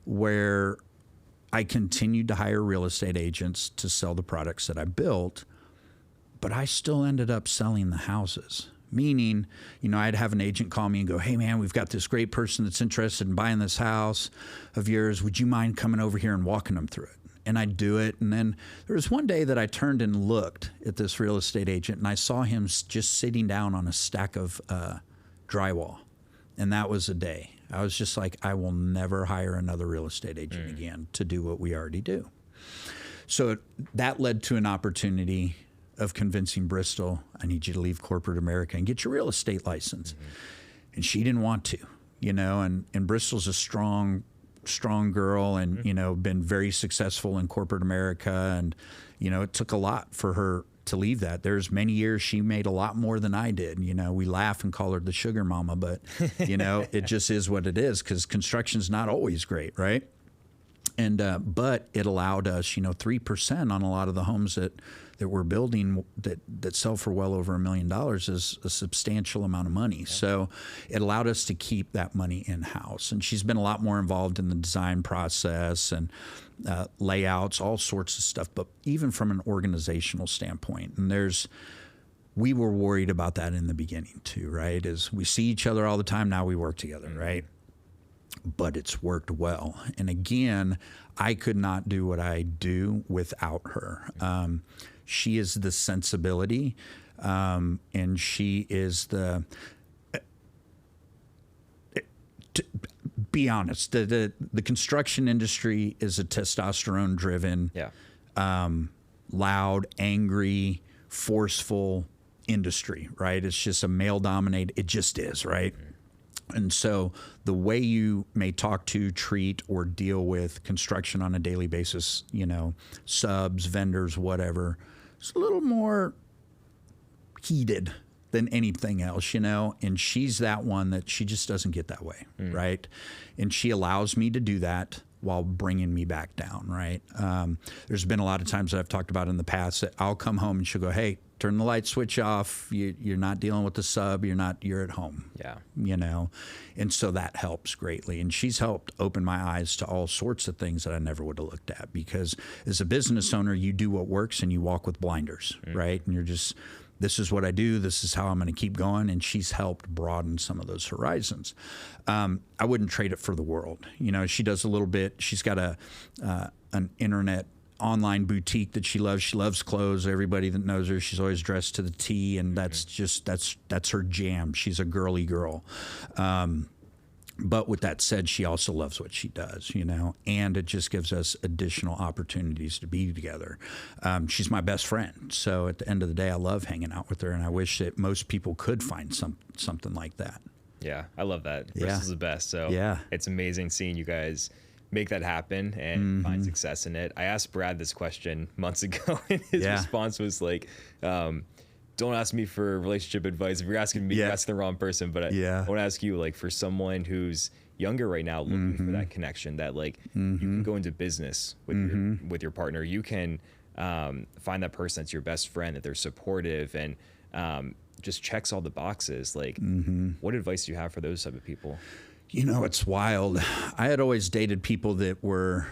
where I continued to hire real estate agents to sell the products that I built, but I still ended up selling the houses. Meaning, you know, I'd have an agent call me and go, hey, man, we've got this great person that's interested in buying this house of yours. Would you mind coming over here and walking them through it? And I'd do it. And then there was one day that I turned and looked at this real estate agent, and I saw him just sitting down on a stack of drywall. And that was a day. I was just like, I will never hire another real estate agent again to do what we already do. So that led to an opportunity of convincing Bristol, I need you to leave corporate America and get your real estate license. And she didn't want to, you know, and Bristol's a strong girl, and, you know, been very successful in corporate America. And, you know, it took a lot for her to leave that. There's many years she made a lot more than I did. You know, we laugh and call her the sugar mama, but, you know, it just is what it is, because construction's not always great, right? And but it allowed us, you know, 3% on a lot of the homes that we're building that sell for well over $1 million is a substantial amount of money. So it allowed us to keep that money in-house. And she's been a lot more involved in the design process and layouts, all sorts of stuff, but even from an organizational standpoint. And we were worried about that in the beginning too, right? As we see each other all the time, now we work together, right? But it's worked well. And again, I could not do what I do without her. She is the sensibility, and she is to be honest, the construction industry is a testosterone-driven, loud, angry, forceful industry, right? It's just a male-dominated, it just is, right? And so the way you may talk to, treat, or deal with construction on a daily basis, you know, subs, vendors, whatever, it's a little more heated than anything else, you know, and she's that one that she just doesn't get that way, right? And she allows me to do that while bringing me back down, right? There's been a lot of times that I've talked about in the past that I'll come home and she'll go, hey, turn the light switch off. You're not dealing with the sub. You're at home. Yeah. You know, and so that helps greatly. And she's helped open my eyes to all sorts of things that I never would have looked at, because as a business owner, you do what works and you walk with blinders, right? And you're just, this is what I do. This is how I'm going to keep going. And she's helped broaden some of those horizons. I wouldn't trade it for the world. You know, she does a little bit. She's got an internet online boutique that she loves. She loves clothes. Everybody that knows her, she's always dressed to the T, and that's her jam. She's a girly girl. But with that said, she also loves what she does, you know, and it just gives us additional opportunities to be together. She's my best friend. So at the end of the day, I love hanging out with her, and I wish that most people could find something like that. Yeah, I love that. Bristol's the best. So it's amazing seeing you guys make that happen and find success in it. I asked Brad this question months ago, and his response was like, don't ask me for relationship advice. If you're asking me, you're asking the wrong person. But I want to ask you, like, for someone who's younger right now, looking for that connection, that like you can go into business with your partner. You can find that person that's your best friend, that they're supportive and just checks all the boxes. Like, what advice do you have for those type of people? You know, it's wild. I had always dated people that were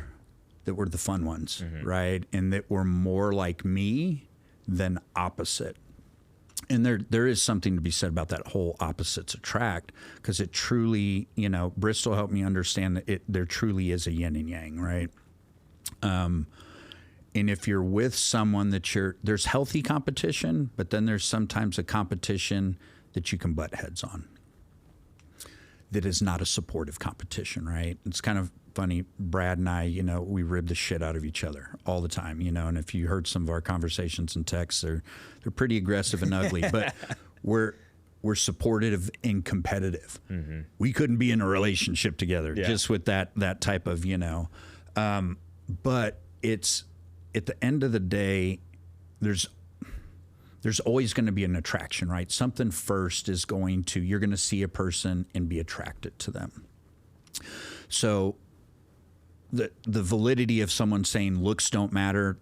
the fun ones, right? And that were more like me than opposite. And there is something to be said about that whole opposites attract, because it truly, you know, Bristol helped me understand that there truly is a yin and yang, right? And if you're with someone there's healthy competition, but then there's sometimes a competition that you can butt heads on, that is not a supportive competition, right? It's kind of funny. Brad and I, you know, we rib the shit out of each other all the time, you know, and if you heard some of our conversations and texts, they're pretty aggressive and ugly, but we're supportive and competitive. We couldn't be in a relationship together just with that type of, you know, but it's, at the end of the day, there's always going to be an attraction, right? Something first is you're going to see a person and be attracted to them. So the validity of someone saying looks don't matter,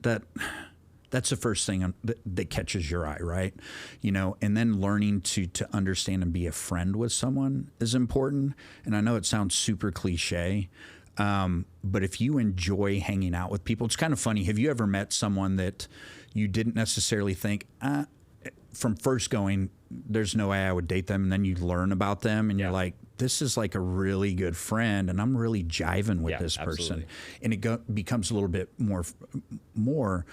that's the first thing that catches your eye, right? And then learning to understand and be a friend with someone is important. And I know it sounds super cliche, but if you enjoy hanging out with people, it's kind of funny. Have you ever met someone that you didn't necessarily think, from first going, there's no way I would date them, and then you learn about them and you're like, this is like a really good friend, and I'm really jiving with this person. Absolutely. And it becomes a little bit more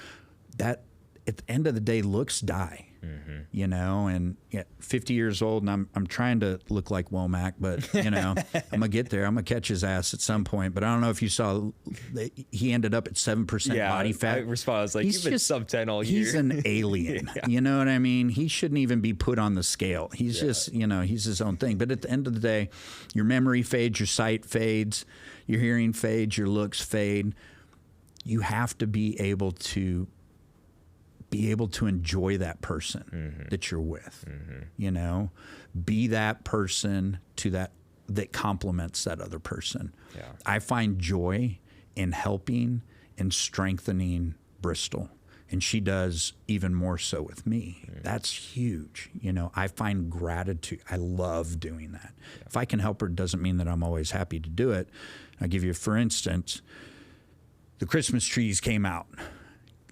that at the end of the day, looks die, and 50 years old, and I'm trying to look like Womack, but I'm gonna get there. I'm gonna catch his ass at some point. But I don't know if you saw, he ended up at 7% body fat. I responded, I was like, you've been sub 10 all year. He's an alien. You know what I mean? He shouldn't even be put on the scale. He's just, he's his own thing. But at the end of the day, your memory fades, your sight fades, your hearing fades, your looks fade. You have to be able to enjoy that person that you're with, be that person that complements that other person. Yeah. I find joy in helping and strengthening Bristol, and she does even more so with me. That's huge. I find gratitude. I love doing that. Yeah. If I can help her, it doesn't mean that I'm always happy to do it. I'll give you, for instance, the Christmas trees came out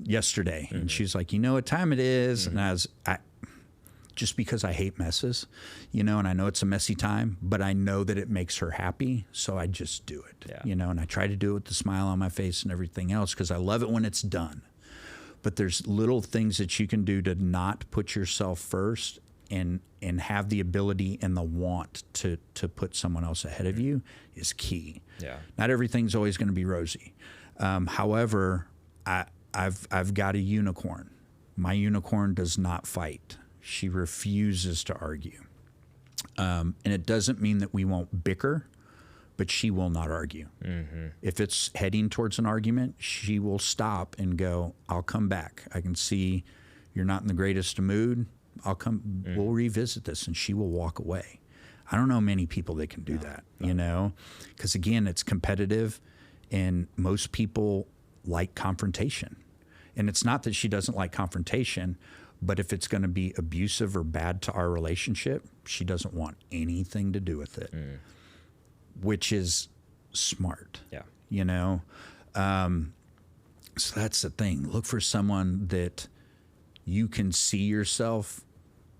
yesterday, and she's like, you know what time it is? And I just because I hate messes, and I know it's a messy time, but I know that it makes her happy, so I just do it, and I try to do it with a smile on my face and everything else, because I love it when it's done. But there's little things that you can do to not put yourself first and have the ability and the want to put someone else ahead of you is key. Yeah. Not everything's always going to be rosy. However, I've got a unicorn. My unicorn does not fight. She refuses to argue. And it doesn't mean that we won't bicker, but she will not argue. If it's heading towards an argument, she will stop and go, I'll come back. I can see you're not in the greatest of mood. We'll revisit this, and she will walk away. I don't know many people that can do that, because again, it's competitive, and most people like confrontation. And it's not that she doesn't like confrontation, but if it's going to be abusive or bad to our relationship, she doesn't want anything to do with it, which is smart. Yeah. So that's the thing. Look for someone that you can see yourself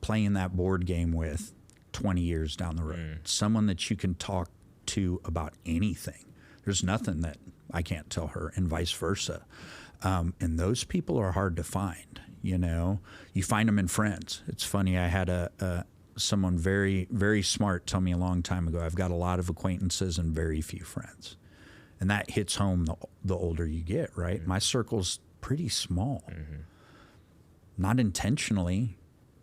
playing that board game with 20 years down the road. Someone that you can talk to about anything. There's nothing that I can't tell her, and vice versa. And those people are hard to find. You find them in friends. It's funny. I had someone very, very smart tell me a long time ago, I've got a lot of acquaintances and very few friends. And that hits home the older you get, right? My circle's pretty small. Not intentionally,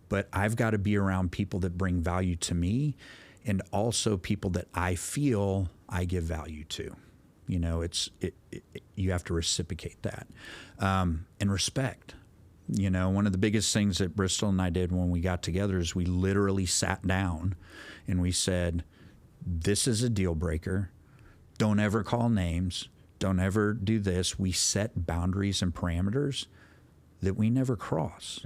but I've got to be around people that bring value to me, and also people that I feel I give value to. You have to reciprocate that, and respect. One of the biggest things that Bristol and I did when we got together is we literally sat down and we said, this is a deal breaker. Don't ever call names. Don't ever do this. We set boundaries and parameters that we never cross.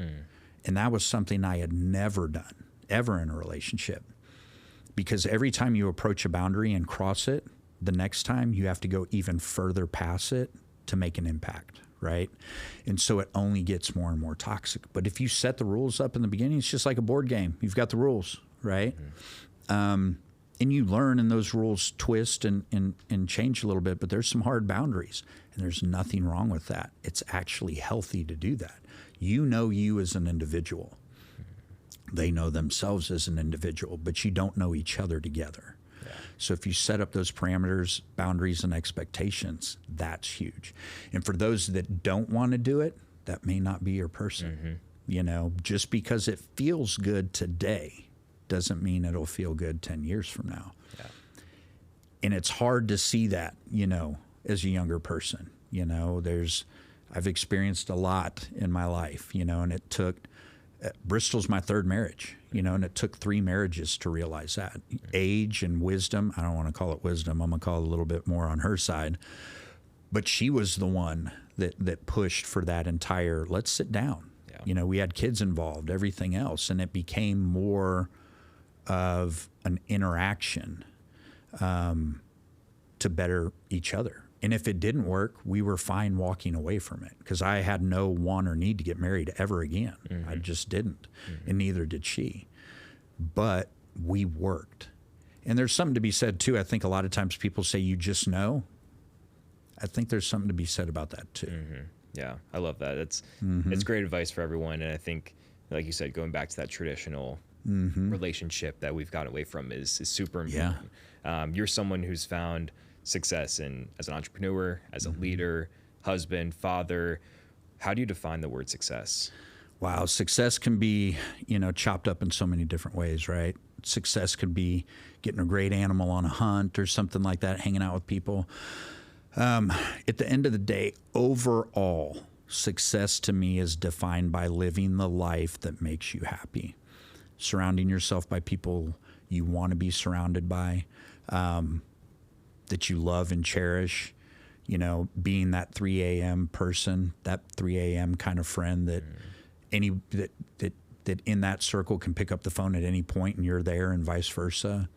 And that was something I had never done, ever in a relationship. Because every time you approach a boundary and cross it, the next time you have to go even further past it to make an impact, right? And so it only gets more and more toxic. But if you set the rules up in the beginning, it's just like a board game. You've got the rules, right? And you learn, and those rules twist and change a little bit, but there's some hard boundaries, and there's nothing wrong with that. It's actually healthy to do that. You as an individual. They know themselves as an individual, but you don't know each other together. Yeah. So if you set up those parameters, boundaries, and expectations, that's huge. And for those that don't want to do it, that may not be your person. Just because it feels good today doesn't mean it'll feel good 10 years from now. Yeah. And it's hard to see that, as a younger person. I've experienced a lot in my life, and it took, Bristol's my third marriage, and it took 3 marriages to realize that. Age and wisdom, I don't want to call it wisdom, I'm going to call it a little bit more on her side. But she was the one that pushed for that entire, let's sit down. Yeah. You know, we had kids involved, everything else, and it became more of an interaction to better each other. And if it didn't work, we were fine walking away from it because I had no want or need to get married ever again. I just didn't, and neither did she. But we worked. And there's something to be said, too. I think a lot of times people say, you just know. I think there's something to be said about that, too. Yeah, I love that. It's great advice for everyone. And I think, like you said, going back to that traditional relationship that we've gotten away from is super important. You're someone who's found success as an entrepreneur, as a leader, husband, father. How do you define the word success? Wow, success can be, chopped up in so many different ways, right? Success could be getting a great animal on a hunt or something like that, hanging out with people. At the end of the day, overall, success to me is defined by living the life that makes you happy, surrounding yourself by people you want to be surrounded by, that you love and cherish, being that 3 a.m. person, that 3 a.m. kind of friend that that in that circle can pick up the phone at any point and you're there, and vice versa.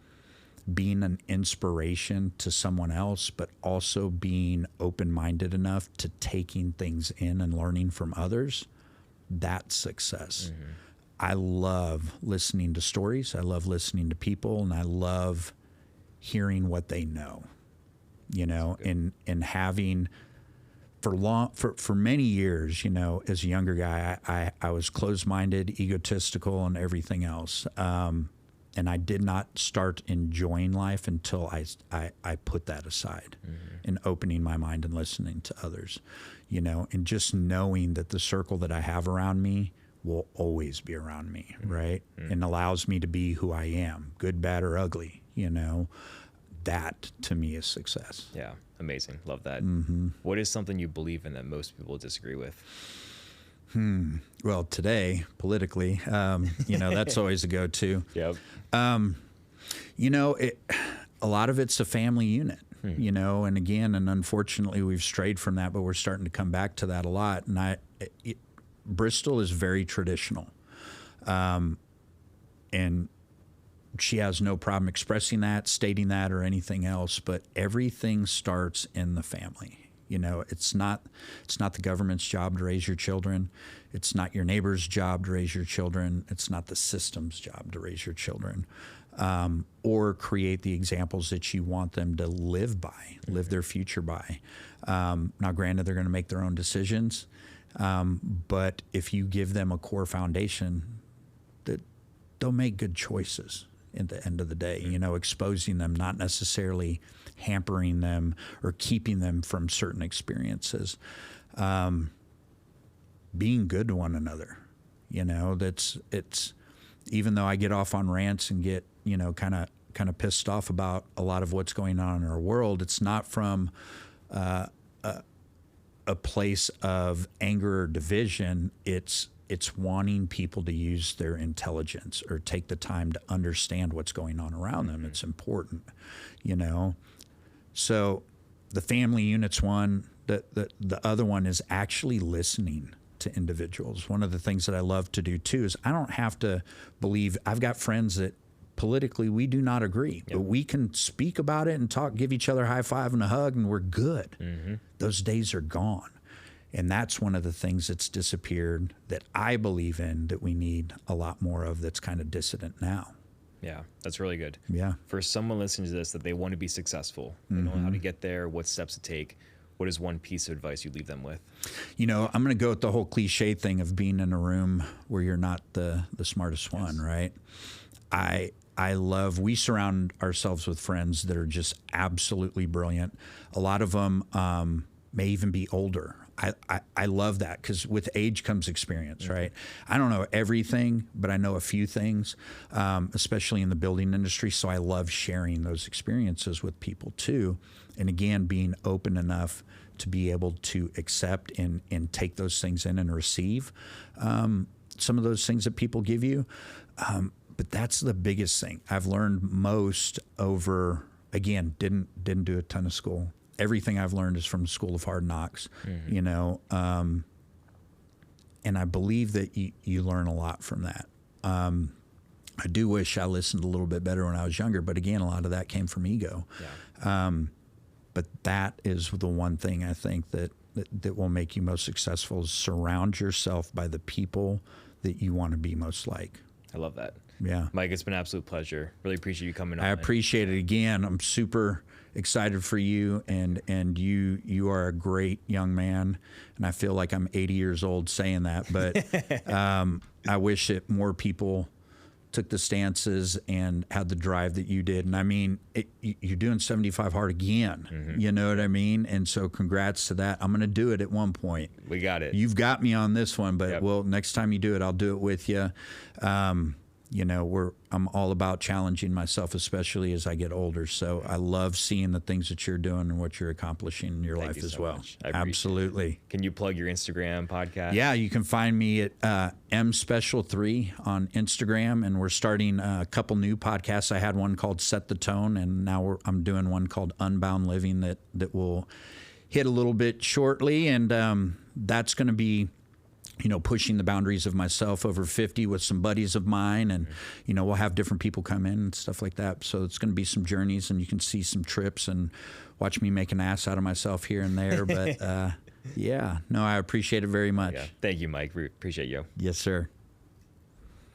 Being an inspiration to someone else, but also being open-minded enough to taking things in and learning from others, that's success. I love listening to stories. I love listening to people, and I love hearing what they know, and having for many years, as a younger guy, I was closed-minded, egotistical, and everything else. And I did not start enjoying life until I put that aside and opening my mind and listening to others, and just knowing that the circle that I have around me will always be around me, right? And allows me to be who I am, good, bad, or ugly, That, to me, is success. Yeah, amazing. Love that. What is something you believe in that most people disagree with? Well, today, politically, that's always a go-to. Yep. A lot of it's a family unit, and again, and unfortunately we've strayed from that, but we're starting to come back to that a lot. And Bristol is very traditional. And she has no problem expressing that, stating that, or anything else, but everything starts in the family. It's not the government's job to raise your children. It's not your neighbor's job to raise your children. It's not the system's job to raise your children, or create the examples that you want them to live by, live their future by. Now, granted, they're going to make their own decisions, but if you give them a core foundation, that they'll make good choices at the end of the day, exposing them, not necessarily hampering them or keeping them from certain experiences. Being good to one another, it's even though I get off on rants and get, kind of pissed off about a lot of what's going on in our world, it's not from a place of anger or division. It's wanting people to use their intelligence or take the time to understand what's going on around them. It's important, So the family unit's one. The other one is actually listening to individuals. One of the things that I love to do too is I don't have to believe. I've got friends that politically we do not agree, but we can speak about it and talk, give each other a high five and a hug, and we're good. Those days are gone. And that's one of the things that's disappeared that I believe in, that we need a lot more of, that's kind of dissident now. Yeah, that's really good. Yeah. For someone listening to this that they want to be successful, they don't know how to get there, what steps to take, what is one piece of advice you leave them with? I'm going to go with the whole cliche thing of being in a room where you're not the smartest one, right? We surround ourselves with friends that are just absolutely brilliant. A lot of them may even be older. I love that because with age comes experience, right? I don't know everything, but I know a few things, especially in the building industry. So I love sharing those experiences with people too. And again, being open enough to be able to accept and take those things in and receive some of those things that people give you. But that's the biggest thing I've learned most over, again, didn't do a ton of school. everything I've learned is from the School of Hard Knocks, you know, and I believe that you learn a lot from that. I do wish I listened a little bit better when I was younger, but again, a lot of that came from ego. Yeah. But that is the one thing I think that will make you most successful, is surround yourself by the people that you want to be most like. I love that. Yeah. Mike, it's been an absolute pleasure. Really appreciate you coming on. I appreciate it again. I'm super excited for you, and you are a great young man, and I feel like I'm 80 years old saying that, but I wish that more people took the stances and had the drive that you did. And I mean, you're doing 75 hard again. You know what I mean? And so congrats to that. I'm going to do it at one point. We got it. You've got me on this one, but well, next time you do it, I'll do it with you. You know, I'm all about challenging myself, especially as I get older. So I love seeing the things that you're doing and what you're accomplishing in your life as well. Absolutely. Can you plug your Instagram podcast? Yeah, you can find me at mspecial3 on Instagram, and we're starting a couple new podcasts. I had one called Set the Tone, and now I'm doing one called Unbound Living that will hit a little bit shortly, and that's going to be, you know, pushing the boundaries of myself over 50 with some buddies of mine. And, you know, we'll have different people come in and stuff like that. So it's going to be some journeys, and you can see some trips and watch me make an ass out of myself here and there. But, yeah, no, I appreciate it very much. Yeah. Thank you, Mike. We appreciate you. Yes, sir.